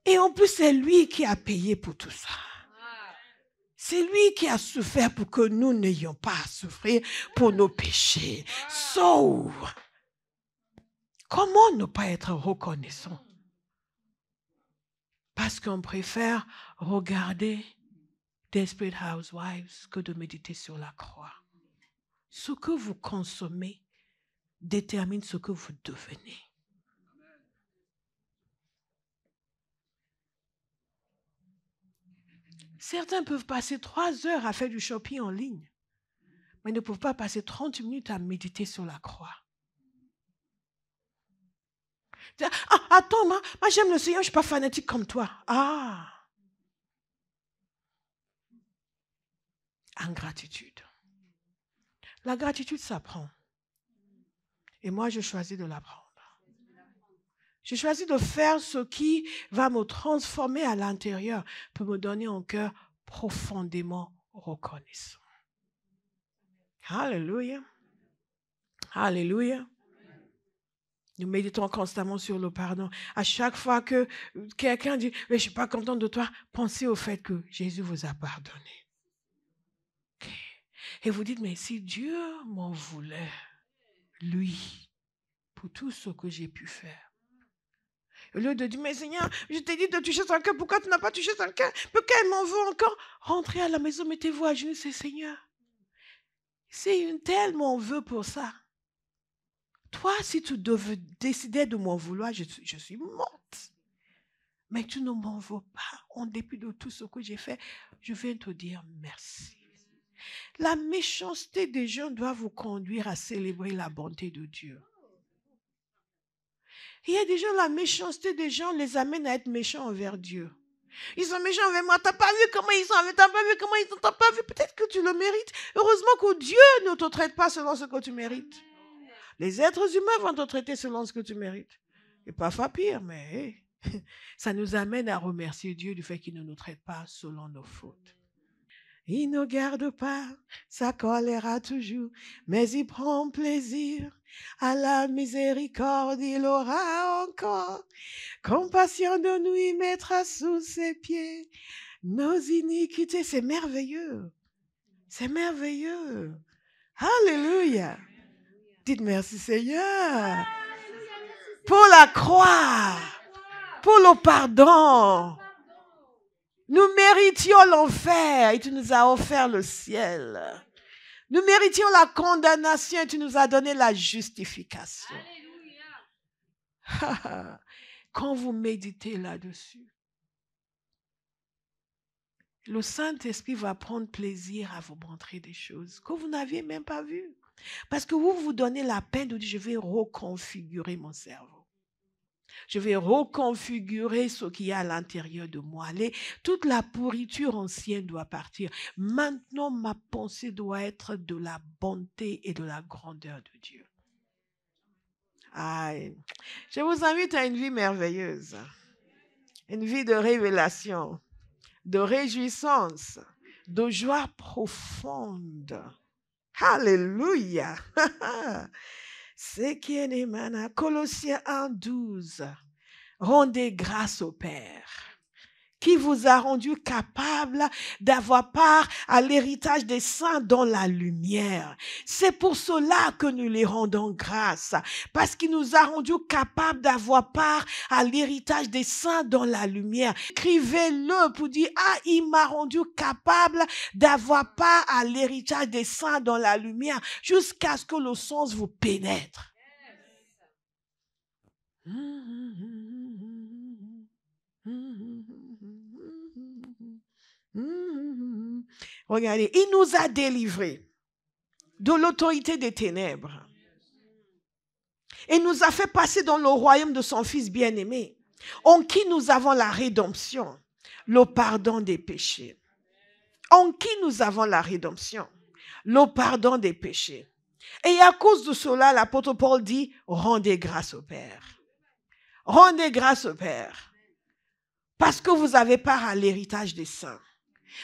Et en plus, c'est lui qui a payé pour tout ça. C'est lui qui a souffert pour que nous n'ayons pas à souffrir pour nos péchés. So, comment ne pas être reconnaissant? Parce qu'on préfère regarder Desperate Housewives que de méditer sur la croix. Ce que vous consommez détermine ce que vous devenez. Certains peuvent passer 3 heures à faire du shopping en ligne, mais ne peuvent pas passer 30 minutes à méditer sur la croix. Ah, attends, moi j'aime le Seigneur, je ne suis pas fanatique comme toi. Ah! Ingratitude. La gratitude s'apprend. Et moi, je choisis de l'apprendre. Je choisis de faire ce qui va me transformer à l'intérieur pour me donner un cœur profondément reconnaissant. Alléluia. Alléluia. Nous méditons constamment sur le pardon. À chaque fois que quelqu'un dit « Je ne suis pas content de toi », pensez au fait que Jésus vous a pardonné. Okay. Et vous dites « Mais si Dieu m'en voulait, lui, pour tout ce que j'ai pu faire. » Au lieu de dire « Mais Seigneur, je t'ai dit de toucher son cœur, pourquoi tu n'as pas touché son cœur? Pourquoi il m'en veut encore? » Rentrez à la maison, mettez-vous à genoux, c'est Seigneur. Si une telle m'en veut pour ça, toi, si tu décidais de m'en vouloir, je suis morte. Mais tu ne m'en veux pas. En dépit de tout ce que j'ai fait, je viens te dire merci. La méchanceté des gens doit vous conduire à célébrer la bonté de Dieu. Il y a des gens, la méchanceté des gens les amène à être méchants envers Dieu. Ils sont méchants envers moi. T'as pas vu comment ils sont, t'as pas vu comment ils sont, t'as pas vu. Peut-être que tu le mérites. Heureusement que Dieu ne te traite pas selon ce que tu mérites. Les êtres humains vont te traiter selon ce que tu mérites. Et parfois pire, mais ça nous amène à remercier Dieu du fait qu'il ne nous traite pas selon nos fautes. Il ne garde pas sa colère toujours, mais il prend plaisir à la miséricorde, il aura encore compassion de nous, il mettra sous ses pieds nos iniquités. C'est merveilleux. C'est merveilleux. Alléluia. Dites merci Seigneur pour la croix, pour le pardon. Nous méritions l'enfer et tu nous as offert le ciel. Nous méritions la condamnation et tu nous as donné la justification. Quand vous méditez là-dessus, le Saint-Esprit va prendre plaisir à vous montrer des choses que vous n'aviez même pas vues. Parce que vous vous donnez la peine de dire, je vais reconfigurer mon cerveau. Je vais reconfigurer ce qu'il y a à l'intérieur de moi. Toute la pourriture ancienne doit partir. Maintenant, ma pensée doit être de la bonté et de la grandeur de Dieu. Aïe. Je vous invite à une vie merveilleuse. Une vie de révélation, de réjouissance, de joie profonde. Alléluia. C'est qui est des manas. Colossiens 1:12. Rendez grâce au Père qui vous a rendu capable d'avoir part à l'héritage des saints dans la lumière. C'est pour cela que nous les rendons grâce, parce qu'il nous a rendu capables d'avoir part à l'héritage des saints dans la lumière. Écrivez-le pour dire, il m'a rendu capable d'avoir part à l'héritage des saints dans la lumière, jusqu'à ce que le sens vous pénètre. Regardez, il nous a délivrés de l'autorité des ténèbres et nous a fait passer dans le royaume de son Fils bien-aimé, en qui nous avons la rédemption, le pardon des péchés. En qui nous avons la rédemption, le pardon des péchés. Et à cause de cela, l'apôtre Paul dit, rendez grâce au Père. Rendez grâce au Père, parce que vous avez part à l'héritage des saints.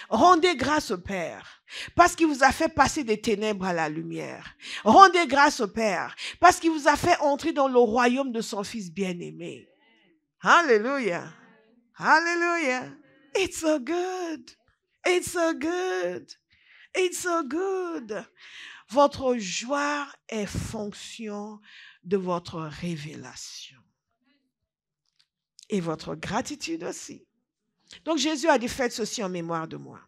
Rendez grâce au Père, parce qu'il vous a fait passer des ténèbres à la lumière. Rendez grâce au Père, parce qu'il vous a fait entrer dans le royaume de son Fils bien-aimé. Alléluia. Alléluia. It's so good. It's so good. It's so good. Votre joie est fonction de votre révélation. Et votre gratitude aussi. Donc Jésus a dit, faites ceci en mémoire de moi.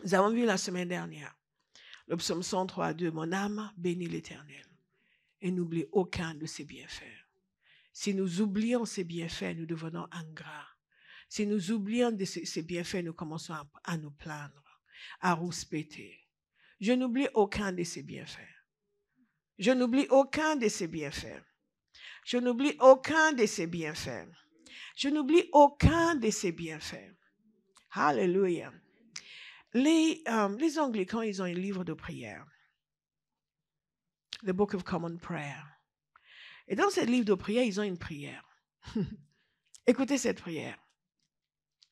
Nous avons vu la semaine dernière, le psaume 103:2, mon âme bénit l'Éternel et n'oublie aucun de ses bienfaits. Si nous oublions ses bienfaits, nous devenons ingrats. Si nous oublions de ses bienfaits, nous commençons à nous plaindre, à rouspéter. Je n'oublie aucun de ses bienfaits. Je n'oublie aucun de ses bienfaits. Je n'oublie aucun de ses bienfaits. Je n'oublie aucun de ses bienfaits. Alléluia. Les Anglicans, ils ont un livre de prière. The Book of Common Prayer. Et dans ce livre de prière, ils ont une prière. Écoutez cette prière.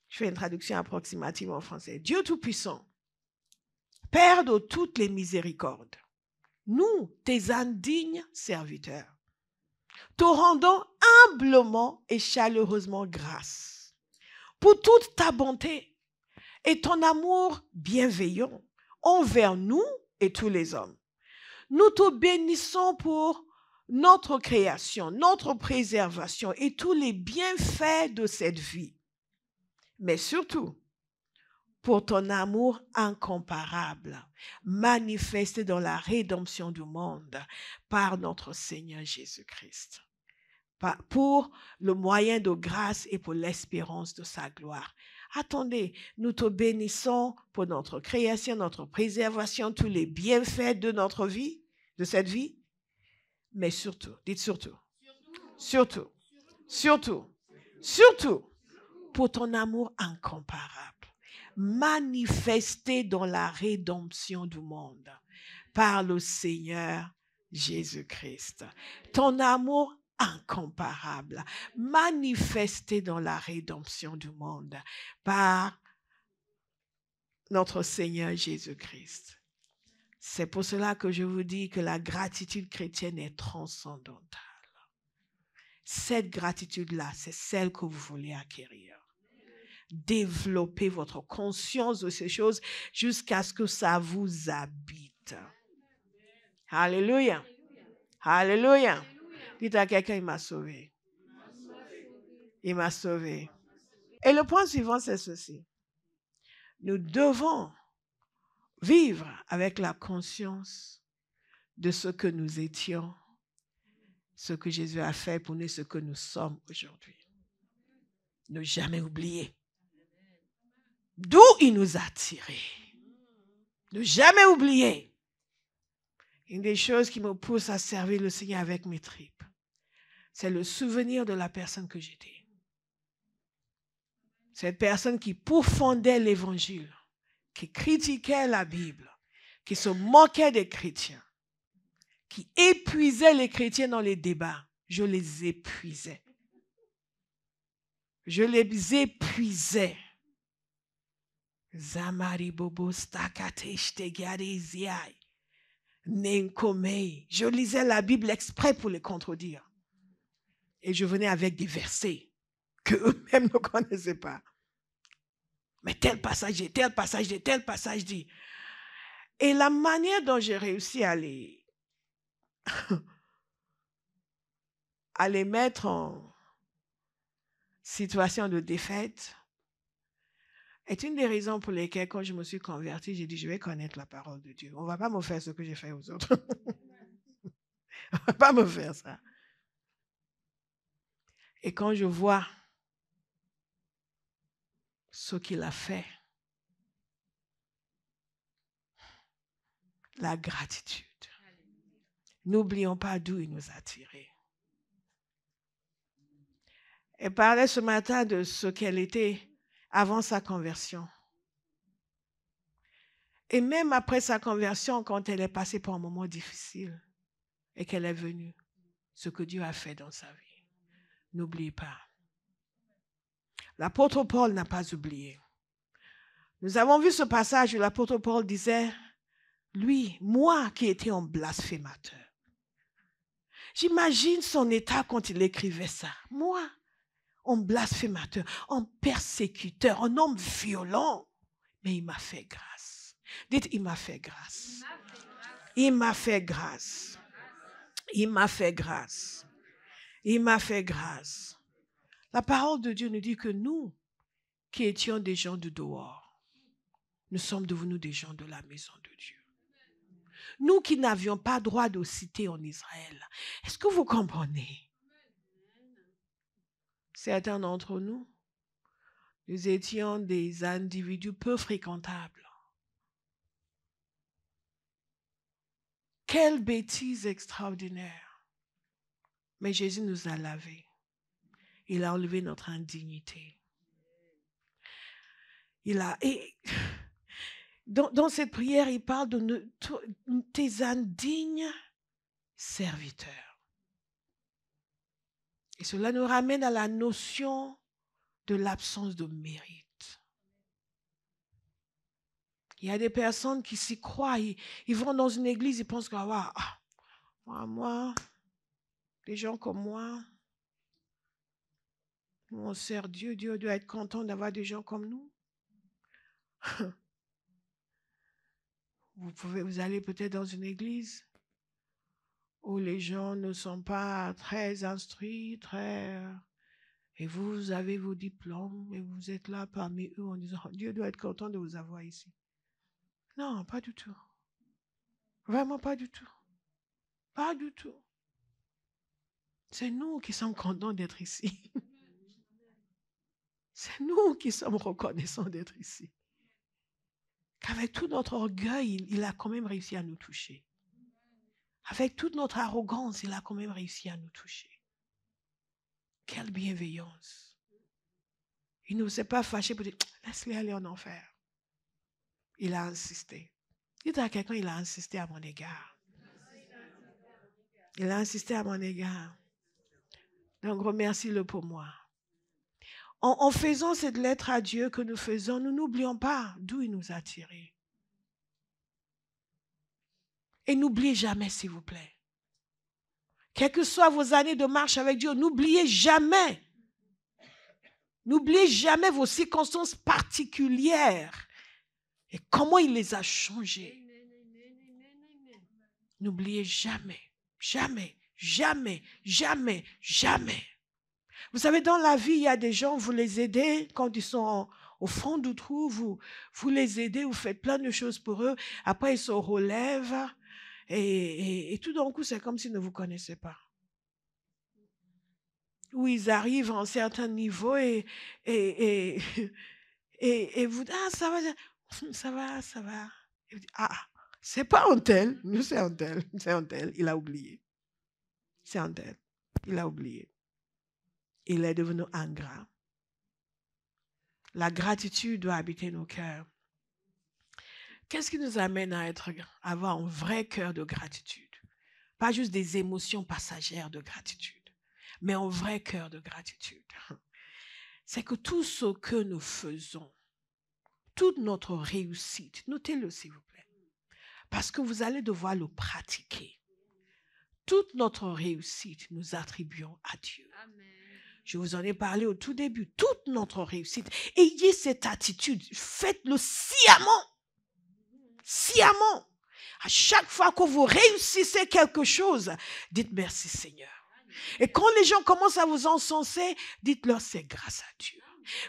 Je fais une traduction approximative en français. Dieu Tout-Puissant, Père de toutes les miséricordes, nous, tes indignes serviteurs, te rendant humblement et chaleureusement grâce pour toute ta bonté et ton amour bienveillant envers nous et tous les hommes. Nous te bénissons pour notre création, notre préservation et tous les bienfaits de cette vie. Mais surtout, pour ton amour incomparable, manifesté dans la rédemption du monde par notre Seigneur Jésus-Christ, pour le moyen de grâce et pour l'espérance de sa gloire. Attendez, nous te bénissons pour notre création, notre préservation, tous les bienfaits de notre vie, de cette vie, mais surtout, dites surtout, surtout, pour ton amour incomparable, manifesté dans la rédemption du monde par le Seigneur Jésus-Christ. Ton amour incomparable, manifesté dans la rédemption du monde par notre Seigneur Jésus-Christ. C'est pour cela que je vous dis que la gratitude chrétienne est transcendantale. Cette gratitude-là, c'est celle que vous voulez acquérir. Développez votre conscience de ces choses jusqu'à ce que ça vous habite. Alléluia. Alléluia. Dites à quelqu'un, il m'a sauvé. Il m'a sauvé. Et le point suivant, c'est ceci. Nous devons vivre avec la conscience de ce que nous étions, ce que Jésus a fait pour nous, ce que nous sommes aujourd'hui. Ne jamais oublier d'où il nous a tirés. Ne jamais oublier. Une des choses qui me pousse à servir le Seigneur avec mes tripes, c'est le souvenir de la personne que j'étais. Cette personne qui pourfendait l'évangile, qui critiquait la Bible, qui se moquait des chrétiens, qui épuisait les chrétiens dans les débats. Je les épuisais. Je les épuisais. Zamari bobo stakate shtegariziai. Nenkomei. Je lisais la Bible exprès pour les contredire. Et je venais avec des versets que eux-mêmes ne connaissaient pas. Mais tel passage dit, tel passage dit, tel passage dit. Et la manière dont j'ai réussi à les mettre en situation de défaite est une des raisons pour lesquelles, quand je me suis convertie, j'ai dit, je vais connaître la parole de Dieu. On ne va pas me faire ce que j'ai fait aux autres. On ne va pas me faire ça. Et quand je vois ce qu'il a fait, la gratitude. N'oublions pas d'où il nous a tirés. Elle parlait ce matin de ce qu'elle était avant sa conversion. Et même après sa conversion, quand elle est passée par un moment difficile et qu'elle est venue, ce que Dieu a fait dans sa vie. N'oubliez pas. L'apôtre Paul n'a pas oublié. Nous avons vu ce passage où l'apôtre Paul disait, lui, moi qui étais un blasphémateur. J'imagine son état quand il écrivait ça. Moi, un blasphémateur, un persécuteur, un homme violent. Mais il m'a fait grâce. Dites, il m'a fait grâce. Il m'a fait grâce. Il m'a fait grâce. Il m'a fait grâce. La parole de Dieu nous dit que nous, qui étions des gens de dehors, nous sommes devenus des gens de la maison de Dieu. Nous qui n'avions pas droit de cité en Israël. Est-ce que vous comprenez? Certains d'entre nous, nous étions des individus peu fréquentables. Quelle bêtise extraordinaire. Mais Jésus nous a lavés. Il a enlevé notre indignité. Dans cette prière, il parle de tes indignes serviteurs. Et cela nous ramène à la notion de l'absence de mérite. Il y a des personnes qui s'y croient, ils vont dans une église, ils pensent que moi, des gens comme moi. Nous, on sert Dieu. Dieu doit être content d'avoir des gens comme nous. Vous allez peut-être dans une église où les gens ne sont pas très instruits, et vous avez vos diplômes, et vous êtes là parmi eux en disant « Dieu doit être content de vous avoir ici ». Non, pas du tout. Vraiment pas du tout. Pas du tout. C'est nous qui sommes contents d'être ici. C'est nous qui sommes reconnaissants d'être ici. Qu'avec tout notre orgueil, il a quand même réussi à nous toucher. Avec toute notre arrogance, il a quand même réussi à nous toucher. Quelle bienveillance. Il ne s'est pas fâché pour dire « Laisse-les aller en enfer ». Il a insisté. Dites à quelqu'un, il a insisté à mon égard. Il a insisté à mon égard. Donc remercie-le pour moi. En faisant cette lettre à Dieu que nous faisons, nous n'oublions pas d'où il nous a tirés. Et n'oubliez jamais, s'il vous plaît. Quelles que soient vos années de marche avec Dieu, n'oubliez jamais vos circonstances particulières et comment il les a changées. N'oubliez jamais, jamais, jamais, jamais, jamais. Vous savez, dans la vie, il y a des gens, vous les aidez quand ils sont au fond du trou, vous les aidez, vous faites plein de choses pour eux. Après, ils se relèvent et tout d'un coup, c'est comme s'ils ne vous connaissaient pas. Où ils arrivent à un certain niveau et vous dites, ah, ça va. Et vous dites, ah, c'est pas un tel, nous c'est un tel, il a oublié. C'est un tel, il a oublié. Il est devenu ingrat. La gratitude doit habiter nos cœurs. Qu'est-ce qui nous amène à avoir un vrai cœur de gratitude? Pas juste des émotions passagères de gratitude, mais un vrai cœur de gratitude. C'est que tout ce que nous faisons, toute notre réussite, notez-le s'il vous plaît, parce que vous allez devoir le pratiquer. Toute notre réussite, nous attribuons à Dieu. Amen. Je vous en ai parlé au tout début. Toute notre réussite. Ayez cette attitude. Faites-le sciemment. Sciemment. À chaque fois que vous réussissez quelque chose, dites merci Seigneur. Et quand les gens commencent à vous encenser, dites-leur c'est grâce à Dieu.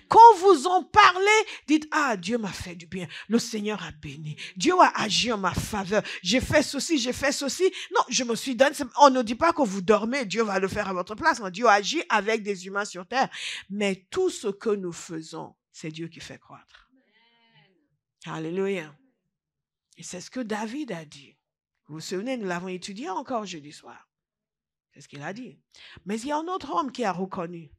Quand vous en parlez, dites, ah, Dieu m'a fait du bien. Le Seigneur a béni. Dieu a agi en ma faveur. J'ai fait ceci, j'ai fait ceci. Non, je me suis donné. On ne dit pas que vous dormez, Dieu va le faire à votre place. Non, Dieu agit avec des humains sur terre. Mais tout ce que nous faisons, c'est Dieu qui fait croître. Alléluia. Et c'est ce que David a dit. Vous vous souvenez, nous l'avons étudié encore jeudi soir. C'est ce qu'il a dit. Mais il y a un autre homme qui a reconnu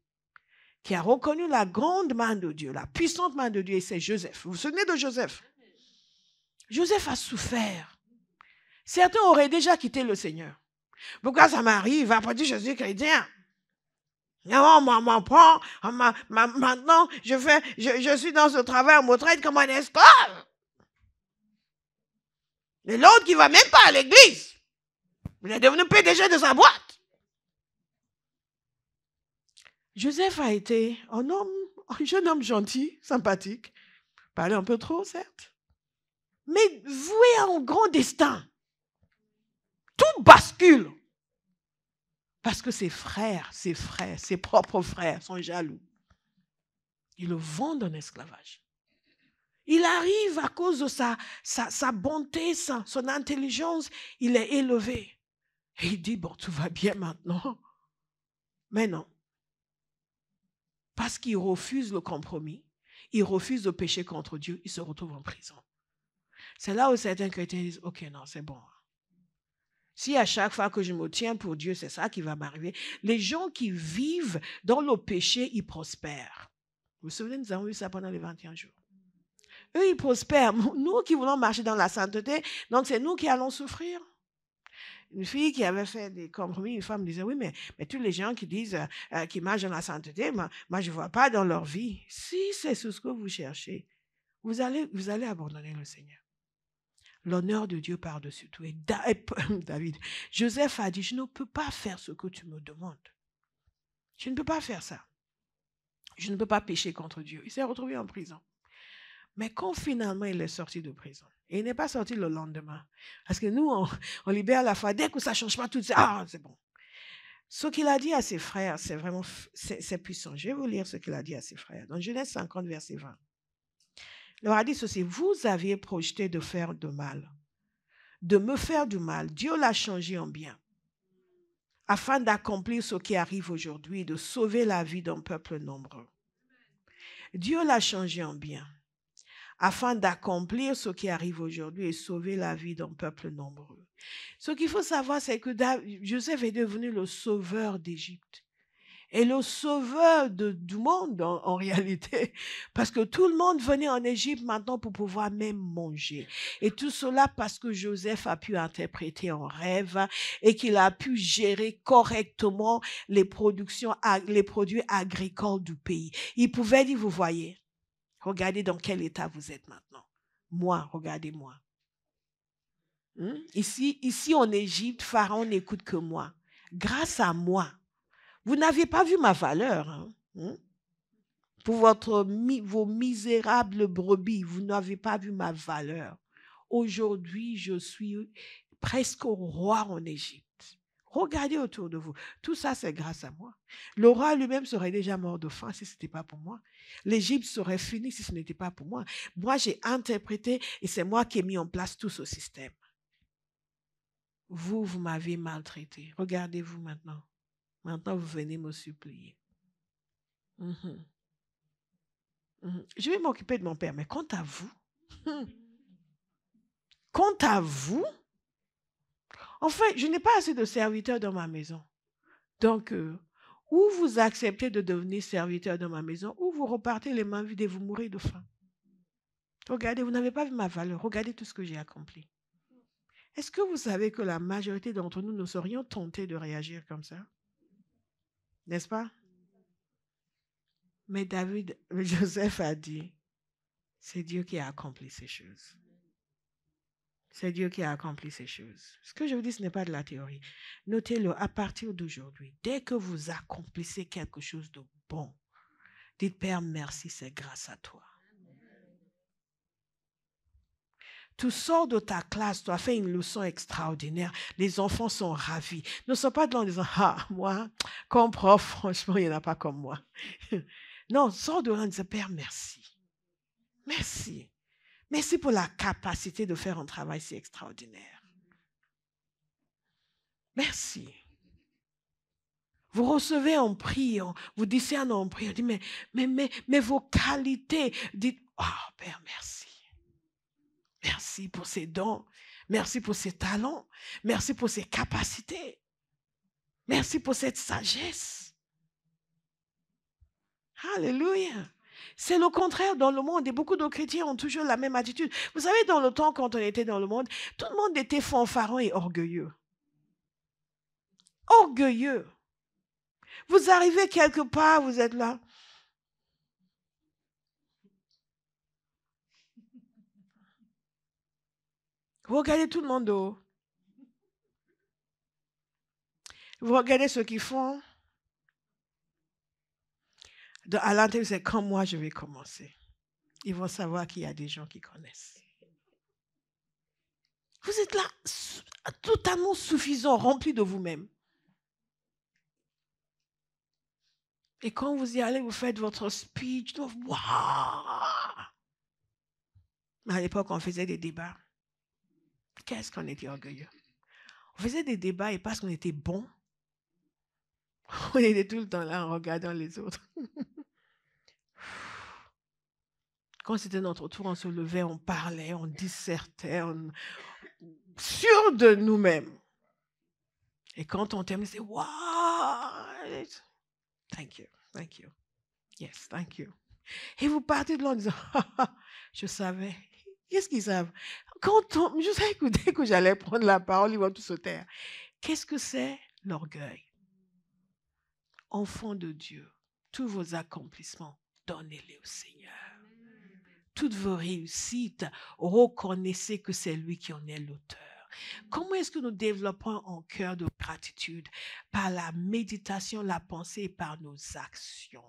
la grande main de Dieu, la puissante main de Dieu, et c'est Joseph. Vous vous souvenez de Joseph? Joseph a souffert. Certains auraient déjà quitté le Seigneur. Pourquoi ça m'arrive? Après tout, je suis chrétien. On m'en prend. Maintenant, je suis dans ce travail, on me traite comme un esclave. Et l'autre qui ne va même pas à l'église, il est devenu PDG de sa boîte. Joseph a été un jeune homme gentil, sympathique, parlait un peu trop, certes, mais voué à un grand destin. Tout bascule. Parce que ses propres frères sont jaloux. Ils le vendent en esclavage. Il arrive à cause de sa bonté, son intelligence, il est élevé. Et il dit, bon, tout va bien maintenant. Mais non. Parce qu'il refuse le compromis, il refuse de pécher contre Dieu, il se retrouve en prison. C'est là où certains chrétiens disent, ok, non, c'est bon. Si à chaque fois que je me tiens pour Dieu, c'est ça qui va m'arriver. Les gens qui vivent dans le péché, ils prospèrent. Vous vous souvenez, nous avons vu ça pendant les 21 jours. Eux, ils prospèrent. Nous qui voulons marcher dans la sainteté, donc c'est nous qui allons souffrir. Une fille qui avait fait des compromis, une femme disait, oui, mais tous les gens qui disent, qui marchent dans la sainteté, moi je ne vois pas dans leur vie. Si c'est ce que vous cherchez, vous allez abandonner le Seigneur. l'honneur de Dieu par-dessus tout. Et David, Joseph a dit, je ne peux pas faire ce que tu me demandes. Je ne peux pas faire ça. Je ne peux pas pécher contre Dieu. Il s'est retrouvé en prison. Mais quand finalement il est sorti de prison, et il n'est pas sorti le lendemain, parce que nous, on libère la foi, dès que ça ne change pas tout, c'est bon. Ce qu'il a dit à ses frères, c'est vraiment, c'est puissant. Je vais vous lire ce qu'il a dit à ses frères. Dans Genèse 50, verset 20. Il leur a dit ceci, vous aviez projeté de faire de mal, de me faire du mal. Dieu l'a changé en bien, afin d'accomplir ce qui arrive aujourd'hui, de sauver la vie d'un peuple nombreux. Dieu l'a changé en bien, afin d'accomplir ce qui arrive aujourd'hui et sauver la vie d'un peuple nombreux. Ce qu'il faut savoir, c'est que Joseph est devenu le sauveur d'Égypte et le sauveur du monde en réalité, parce que tout le monde venait en Égypte maintenant pour pouvoir même manger. Et tout cela parce que Joseph a pu interpréter en rêve et qu'il a pu gérer correctement les produits agricoles du pays. Il pouvait dire, vous voyez, regardez dans quel état vous êtes maintenant. Moi, regardez-moi. Ici en Égypte, Pharaon n'écoute que moi. Grâce à moi, vous n'avez pas vu ma valeur. Pour vos misérables brebis, vous n'avez pas vu ma valeur. Aujourd'hui, je suis presque roi en Égypte. Regardez autour de vous. Tout ça, c'est grâce à moi. Le roi lui-même serait déjà mort de faim si ce n'était pas pour moi. L'Égypte serait finie si ce n'était pas pour moi. Moi, j'ai interprété et c'est moi qui ai mis en place tout ce système. Vous m'avez maltraité. Regardez-vous maintenant. Maintenant, vous venez me supplier. Je vais m'occuper de mon père, mais quant à vous, enfin, je n'ai pas assez de serviteurs dans ma maison. Donc, ou vous acceptez de devenir serviteur dans ma maison, ou vous repartez les mains vides et vous mourrez de faim. Regardez, vous n'avez pas vu ma valeur. Regardez tout ce que j'ai accompli. Est-ce que vous savez que la majorité d'entre nous, nous serions tentés de réagir comme ça? N'est-ce pas? Mais Joseph a dit, c'est Dieu qui a accompli ces choses. C'est Dieu qui a accompli ces choses. Ce que je vous dis, ce n'est pas de la théorie. Notez-le, à partir d'aujourd'hui, dès que vous accomplissez quelque chose de bon, dites, Père, merci, c'est grâce à toi. Tu sors de ta classe, tu as fait une leçon extraordinaire. Les enfants sont ravis. Ne sois pas là en disant, ah, moi, comme prof, franchement, il n'y en a pas comme moi. Non, sors de là en disant, Père, merci. Merci. Merci pour la capacité de faire un travail si extraordinaire. Merci. Vous recevez en priant, vous discernez en priant, dites, mais vos qualités, dites, oh Père, merci. Merci pour ces dons, merci pour ces talents, merci pour ces capacités, merci pour cette sagesse. Alléluia. C'est le contraire dans le monde et beaucoup de chrétiens ont toujours la même attitude. Vous savez, dans le temps, quand on était dans le monde, tout le monde était fanfaron et orgueilleux. Orgueilleux. Vous arrivez quelque part, vous êtes là. Vous regardez tout le monde de haut. Vous regardez ce qu'ils font. À l'intérieur, c'est comme moi, je vais commencer. Ils vont savoir qu'il y a des gens qui connaissent. Vous êtes là, totalement suffisant, rempli de vous-même. Et quand vous y allez, vous faites votre speech. Waouh! À l'époque, on faisait des débats. Qu'est-ce qu'on était orgueilleux? On faisait des débats et parce qu'on était bons, on était tout le temps là en regardant les autres. Quand c'était notre tour, on se levait, on parlait, on dissertait, sûr de nous-mêmes. Et quand on termine, c'est wow! Thank you, thank you. Yes, thank you. Et vous partez de là en disant, je savais. Qu'est-ce qu'ils savent? Je savais que dès que j'allais prendre la parole, ils vont tous se taire. Qu'est-ce que c'est? L'orgueil. Enfant de Dieu, tous vos accomplissements, donnez-les au Seigneur. toutes vos réussites, reconnaissez que c'est lui qui en est l'auteur. Comment est-ce que nous développons un cœur de gratitude? Par la méditation, la pensée et par nos actions.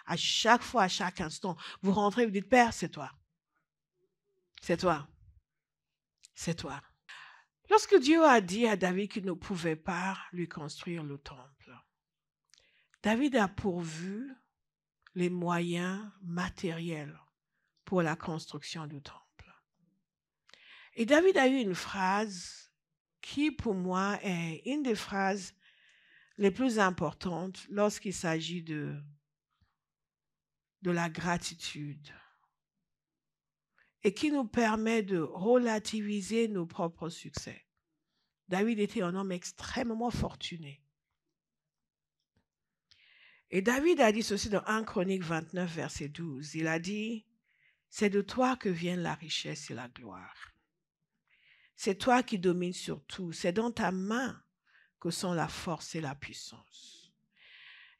À chaque fois, à chaque instant, vous rentrez, vous dites, Père, c'est toi. C'est toi. C'est toi. Lorsque Dieu a dit à David qu'il ne pouvait pas lui construire le temple, David a pourvu les moyens matériels pour la construction du temple. Et David a eu une phrase qui, pour moi, est une des phrases les plus importantes lorsqu'il s'agit de la gratitude et qui nous permet de relativiser nos propres succès. David était un homme extrêmement fortuné. Et David a dit ceci dans 1 Chronique 29, verset 12. Il a dit, « C'est de toi que viennent la richesse et la gloire. C'est toi qui domines sur tout. C'est dans ta main que sont la force et la puissance. »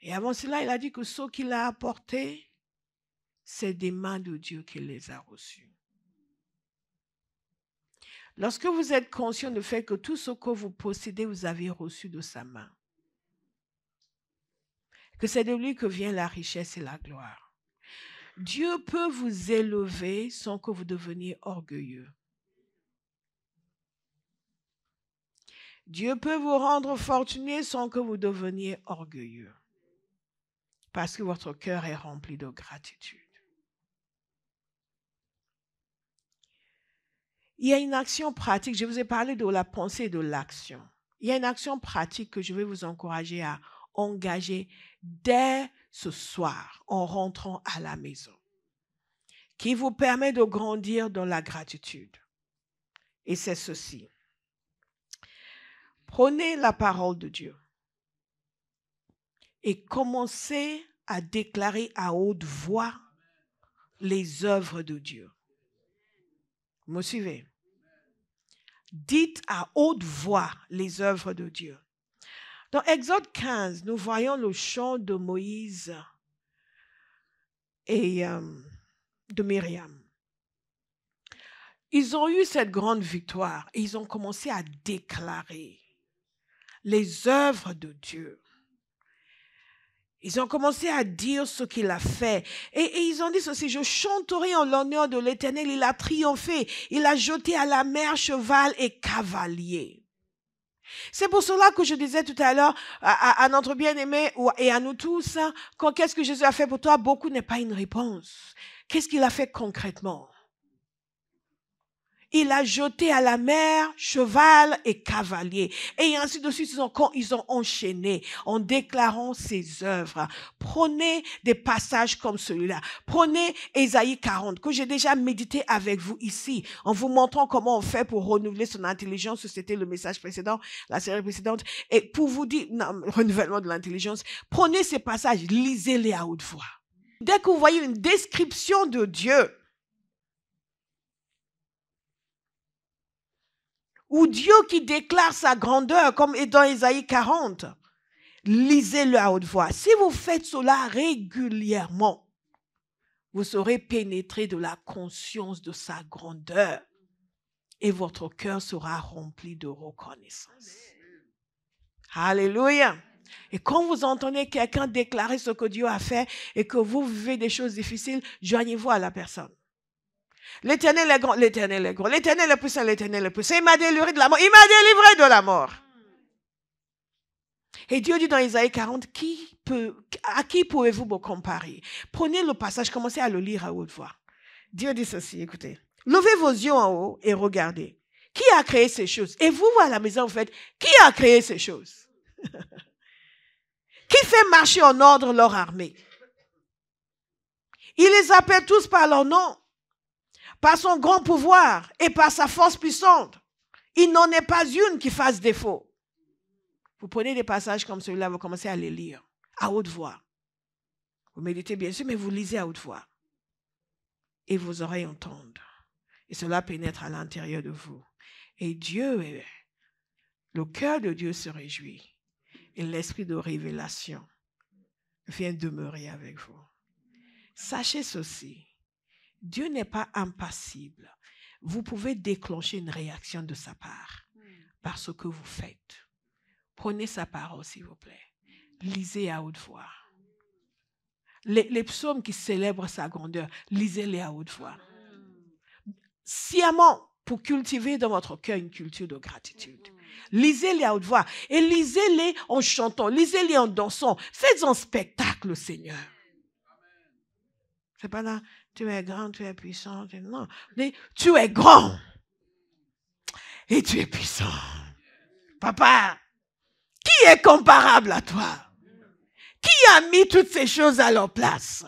Et avant cela, il a dit que ce qu'il a apporté, c'est des mains de Dieu qu'il les a reçus. Lorsque vous êtes conscient du fait que tout ce que vous possédez, vous avez reçu de sa main, que c'est de lui que vient la richesse et la gloire, Dieu peut vous élever sans que vous deveniez orgueilleux. Dieu peut vous rendre fortuné sans que vous deveniez orgueilleux, parce que votre cœur est rempli de gratitude. Il y a une action pratique. Je vous ai parlé de la pensée et de l'action. Il y a une action pratique que je vais vous encourager à engager dès ce soir en rentrant à la maison, qui vous permet de grandir dans la gratitude. Et c'est ceci. Prenez la parole de Dieu et commencez à déclarer à haute voix les œuvres de Dieu. Vous me suivez? Dites à haute voix les œuvres de Dieu. Dans Exode 15, nous voyons le chant de Moïse et de Myriam. Ils ont eu cette grande victoire et ils ont commencé à déclarer les œuvres de Dieu. Ils ont commencé à dire ce qu'il a fait. Et ils ont dit ceci, je chanterai en l'honneur de l'Éternel, il a triomphé, il a jeté à la mer cheval et cavalier. C'est pour cela que je disais tout à l'heure à notre bien-aimé et à nous tous, qu'est-ce que Jésus a fait pour toi? Beaucoup n'est pas une réponse. Qu'est-ce qu'il a fait concrètement? Il a jeté à la mer cheval et cavalier. Et ainsi de suite, ils ont enchaîné en déclarant ses œuvres. Prenez des passages comme celui-là. Prenez Ésaïe 40, que j'ai déjà médité avec vous ici, en vous montrant comment on fait pour renouveler son intelligence. C'était le message précédent, la série précédente. Et pour vous dire, non, renouvellement de l'intelligence, prenez ces passages, lisez-les à haute voix. Dès que vous voyez une description de Dieu, ou Dieu qui déclare sa grandeur, comme dans Ésaïe 40, lisez-le à haute voix. Si vous faites cela régulièrement, vous serez pénétré de la conscience de sa grandeur et votre cœur sera rempli de reconnaissance. Alléluia. Et quand vous entendez quelqu'un déclarer ce que Dieu a fait et que vous vivez des choses difficiles, joignez-vous à la personne. L'Éternel est grand, l'Éternel est grand, l'Éternel est puissant, l'Éternel est puissant. Il m'a délivré de la mort, il m'a délivré de la mort. Et Dieu dit dans Ésaïe 40, à qui pouvez-vous me comparer? Prenez le passage, commencez à le lire à haute voix. Dieu dit ceci, écoutez. Levez vos yeux en haut et regardez. Qui a créé ces choses? Et vous, à la maison, vous faites, qui a créé ces choses? Qui fait marcher en ordre leur armée? Il les appelle tous par leur nom. Par son grand pouvoir et par sa force puissante, il n'en est pas une qui fasse défaut. Vous prenez des passages comme celui-là, vous commencez à les lire à haute voix. Vous méditez bien sûr, mais vous lisez à haute voix. Et vos oreilles entendent. Et cela pénètre à l'intérieur de vous. Et Dieu, le cœur de Dieu se réjouit. Et l'esprit de révélation vient demeurer avec vous. Sachez ceci. Dieu n'est pas impassible. Vous pouvez déclencher une réaction de sa part par ce que vous faites. Prenez sa parole, s'il vous plaît. Lisez à haute voix. Les psaumes qui célèbrent sa grandeur, lisez-les à haute voix. Sciemment, pour cultiver dans votre cœur une culture de gratitude. Lisez-les à haute voix et lisez-les en chantant, lisez-les en dansant. Faites un spectacle, Seigneur. C'est pas là, tu es grand, tu es puissant. Non, mais tu es grand et tu es puissant. Papa, qui est comparable à toi? Qui a mis toutes ces choses à leur place?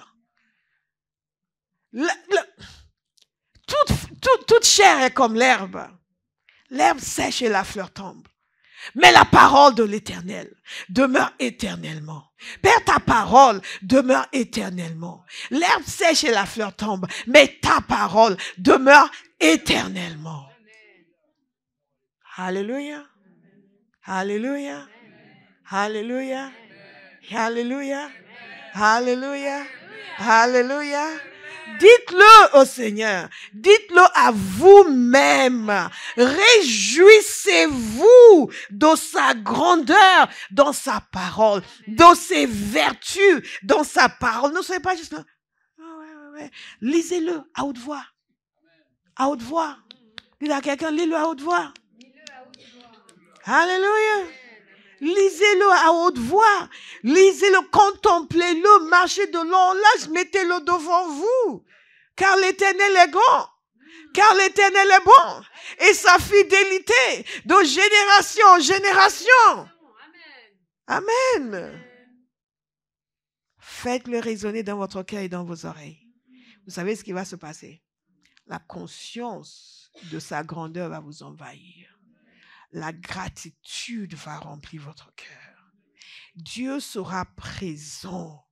Toute chair est comme l'herbe. L'herbe sèche et la fleur tombe. Mais la parole de l'Éternel demeure éternellement. Père, ta parole demeure éternellement. L'herbe sèche et la fleur tombe, mais ta parole demeure éternellement. Alléluia. Alléluia. Alléluia. Alléluia. Alléluia. Alléluia. Dites-le au Seigneur. Dites-le à vous-même. Réjouissez-vous de sa grandeur dans sa parole, de ses vertus dans sa parole. Ne soyez pas juste là. Ouais. Lisez-le à haute voix. À haute voix. Dites à quelqu'un, lis-le à haute voix. Alléluia. Lisez-le à haute voix. Lisez-le, contemplez-le, marchez de long en large, mettez-le devant vous. Car l'Éternel est grand. Car l'Éternel est bon. Et sa fidélité de génération en génération. Amen. Faites-le résonner dans votre cœur et dans vos oreilles. Vous savez ce qui va se passer? La conscience de sa grandeur va vous envahir. La gratitude va remplir votre cœur. Dieu sera présent.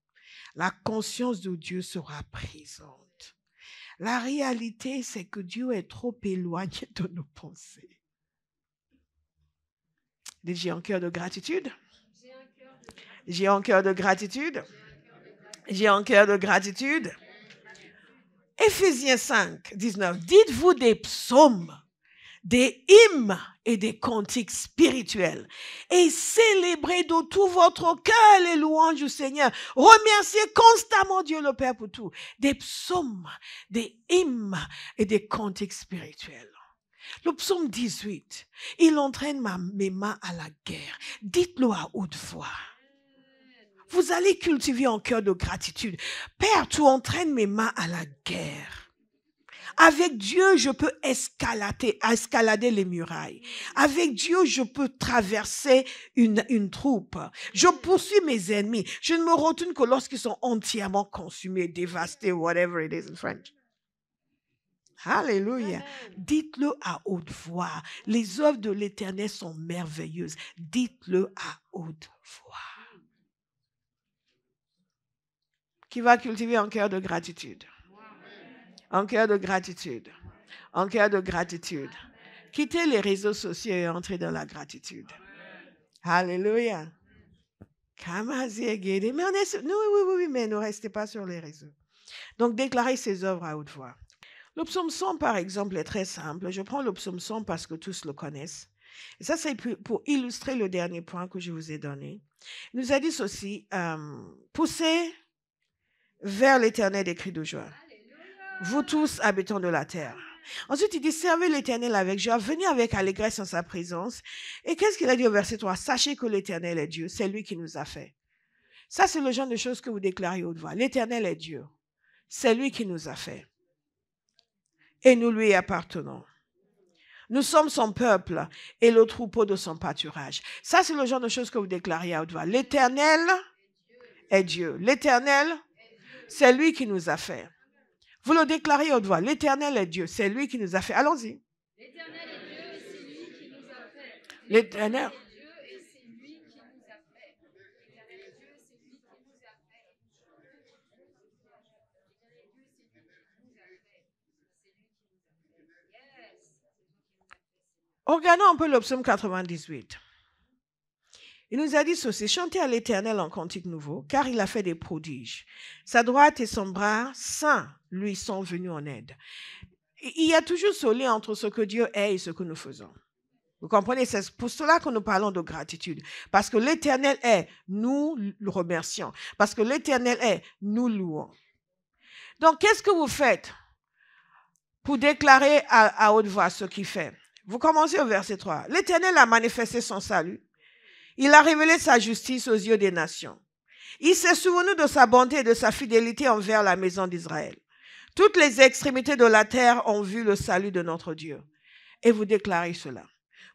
La conscience de Dieu sera présente. La réalité, c'est que Dieu est trop éloigné de nos pensées. J'ai un cœur de gratitude. J'ai un cœur de gratitude. J'ai un cœur de gratitude. Éphésiens 5, 19. Dites-vous des psaumes, des hymnes et des cantiques spirituels et célébrez de tout votre cœur les louanges du Seigneur. Remerciez constamment Dieu le Père pour tout. Des psaumes, des hymnes et des cantiques spirituels. Le psaume 18, il entraîne mes mains à la guerre. Dites-le à haute voix. Vous allez cultiver un cœur de gratitude. Père, tu entraînes mes mains à la guerre. Avec Dieu, je peux escalader les murailles. Avec Dieu, je peux traverser une troupe. Je poursuis mes ennemis. Je ne me retourne que lorsqu'ils sont entièrement consumés, dévastés, whatever it is in French. Alléluia. Dites-le à haute voix. Les œuvres de l'Éternel sont merveilleuses. Dites-le à haute voix. Qui va cultiver un cœur de gratitude? Un cœur de gratitude. Un cœur de gratitude. Quittez les réseaux sociaux et entrez dans la gratitude. Alléluia. Mais oui, mais ne restez pas sur les réseaux. Donc, déclarez ses œuvres à haute voix. Le psaume 100, par exemple, est très simple. Je prends le psaume 100 parce que tous le connaissent. Et ça, c'est pour illustrer le dernier point que je vous ai donné. Il nous a dit ceci, poussez vers l'Éternel des cris de joie. Vous tous, habitants de la terre. Ensuite, il dit, servez l'Éternel avec joie, venez avec allégresse en sa présence. Et qu'est-ce qu'il a dit au verset 3? Sachez que l'Éternel est Dieu, c'est lui qui nous a fait. Ça, c'est le genre de choses que vous déclarez haute voix. L'Éternel est Dieu, c'est lui qui nous a fait. Et nous lui appartenons. Nous sommes son peuple et le troupeau de son pâturage. Ça, c'est le genre de choses que vous déclarez à haute voix. L'Éternel est Dieu. L'Éternel, c'est lui qui nous a fait. Vous le déclarez à haute voix. L'Éternel est Dieu. C'est lui qui nous a fait. Allons-y. L'Éternel est Dieu et c'est lui qui nous a fait. L'Éternel est Dieu et c'est lui qui nous a fait. L'Éternel est Dieu et c'est lui qui nous a fait. Regardons un peu le psaume 98. Il nous a dit ceci, chantez à l'Éternel en cantique nouveau, car il a fait des prodiges. Sa droite et son bras saint lui sont venus en aide. Il y a toujours ce lien entre ce que Dieu est et ce que nous faisons. Vous comprenez? C'est pour cela que nous parlons de gratitude. Parce que l'Éternel est, nous le remercions. Parce que l'Éternel est, nous louons. Donc, qu'est-ce que vous faites pour déclarer à haute voix ce qu'il fait? Vous commencez au verset 3. L'Éternel a manifesté son salut. Il a révélé sa justice aux yeux des nations. Il s'est souvenu de sa bonté et de sa fidélité envers la maison d'Israël. Toutes les extrémités de la terre ont vu le salut de notre Dieu. Et vous déclarez cela.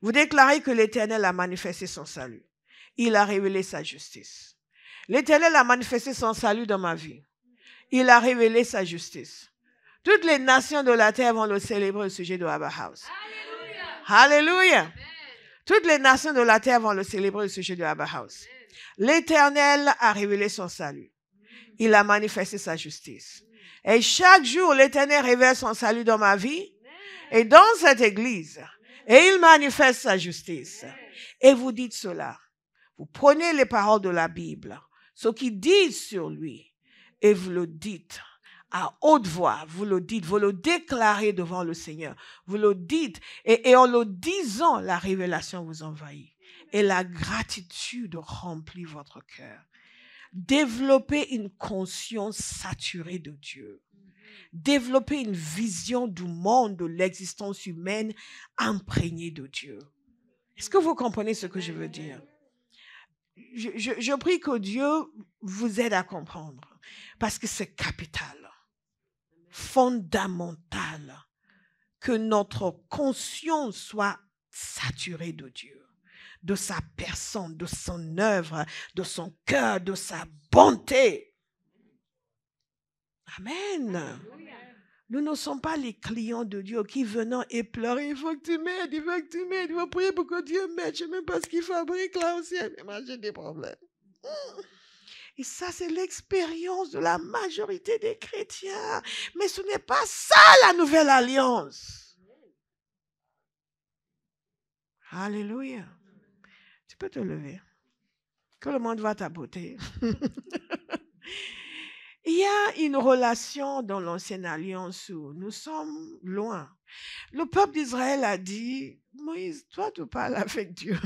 Vous déclarez que l'Éternel a manifesté son salut. Il a révélé sa justice. L'Éternel a manifesté son salut dans ma vie. Il a révélé sa justice. Toutes les nations de la terre vont le célébrer au sujet de Abba House. Alléluia. Toutes les nations de la terre vont le célébrer au sujet de Abba House. L'Éternel a révélé son salut. Il a manifesté sa justice. Et chaque jour, l'Éternel révèle son salut dans ma vie et dans cette église. Et il manifeste sa justice. Et vous dites cela. Vous prenez les paroles de la Bible, ce qu'ils disent sur lui, et vous le dites à haute voix. Vous le dites, vous le déclarez devant le Seigneur. Vous le dites, et en le disant, la révélation vous envahit. Et la gratitude remplit votre cœur. Développez une conscience saturée de Dieu. Développez une vision du monde, de l'existence humaine imprégnée de Dieu. Est-ce que vous comprenez ce que je veux dire? Je prie que Dieu vous aide à comprendre parce que c'est capital, fondamental que notre conscience soit saturée de Dieu, de sa personne, de son œuvre, de son cœur, de sa bonté. Amen. Nous ne sommes pas les clients de Dieu qui venons et pleurent. Il faut que tu m'aides, il faut que tu m'aides. Il faut prier pour que Dieu m'aide. Je ne sais même pas ce qu'il fabrique là aussi. Mais j'ai des problèmes. Et ça, c'est l'expérience de la majorité des chrétiens. Mais ce n'est pas ça la nouvelle alliance. Alléluia. Tu peux te lever. Que le monde voit ta beauté. Il y a une relation dans l'ancienne alliance où nous sommes loin. Le peuple d'Israël a dit, Moïse, toi tu parles avec Dieu.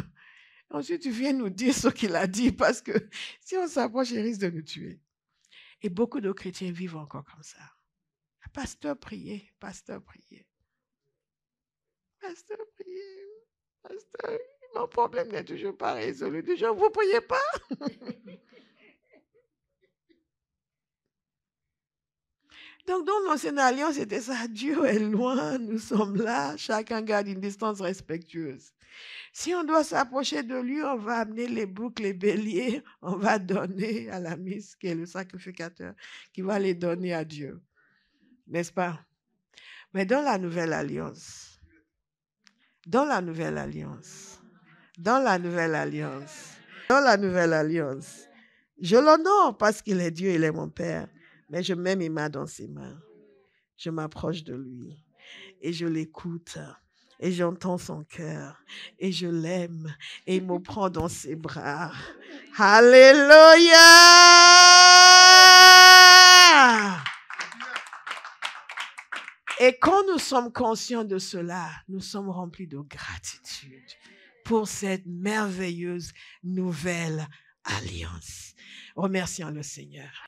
Ensuite tu viens nous dire ce qu'il a dit parce que si on s'approche, il risque de nous tuer. Et beaucoup de chrétiens vivent encore comme ça. Pasteur, priez, pasteur, priez. Pasteur, priez. Pasteur, mon problème n'est toujours pas résolu. Déjà, vous ne priez pas. Donc, dans l'ancienne alliance, c'était ça. Dieu est loin, nous sommes là. Chacun garde une distance respectueuse. Si on doit s'approcher de lui, on va amener les boucs, les béliers. On va donner à la mise, qui est le sacrificateur, qui va les donner à Dieu. N'est-ce pas? Mais dans la nouvelle alliance, je l'honore parce qu'il est Dieu, il est mon Père. Mais je mets mes mains dans ses mains. Je m'approche de lui et je l'écoute. Et j'entends son cœur. Et je l'aime. Et il me prend dans ses bras. Alléluia! Et quand nous sommes conscients de cela, nous sommes remplis de gratitude pour cette merveilleuse nouvelle alliance. Remercions le Seigneur.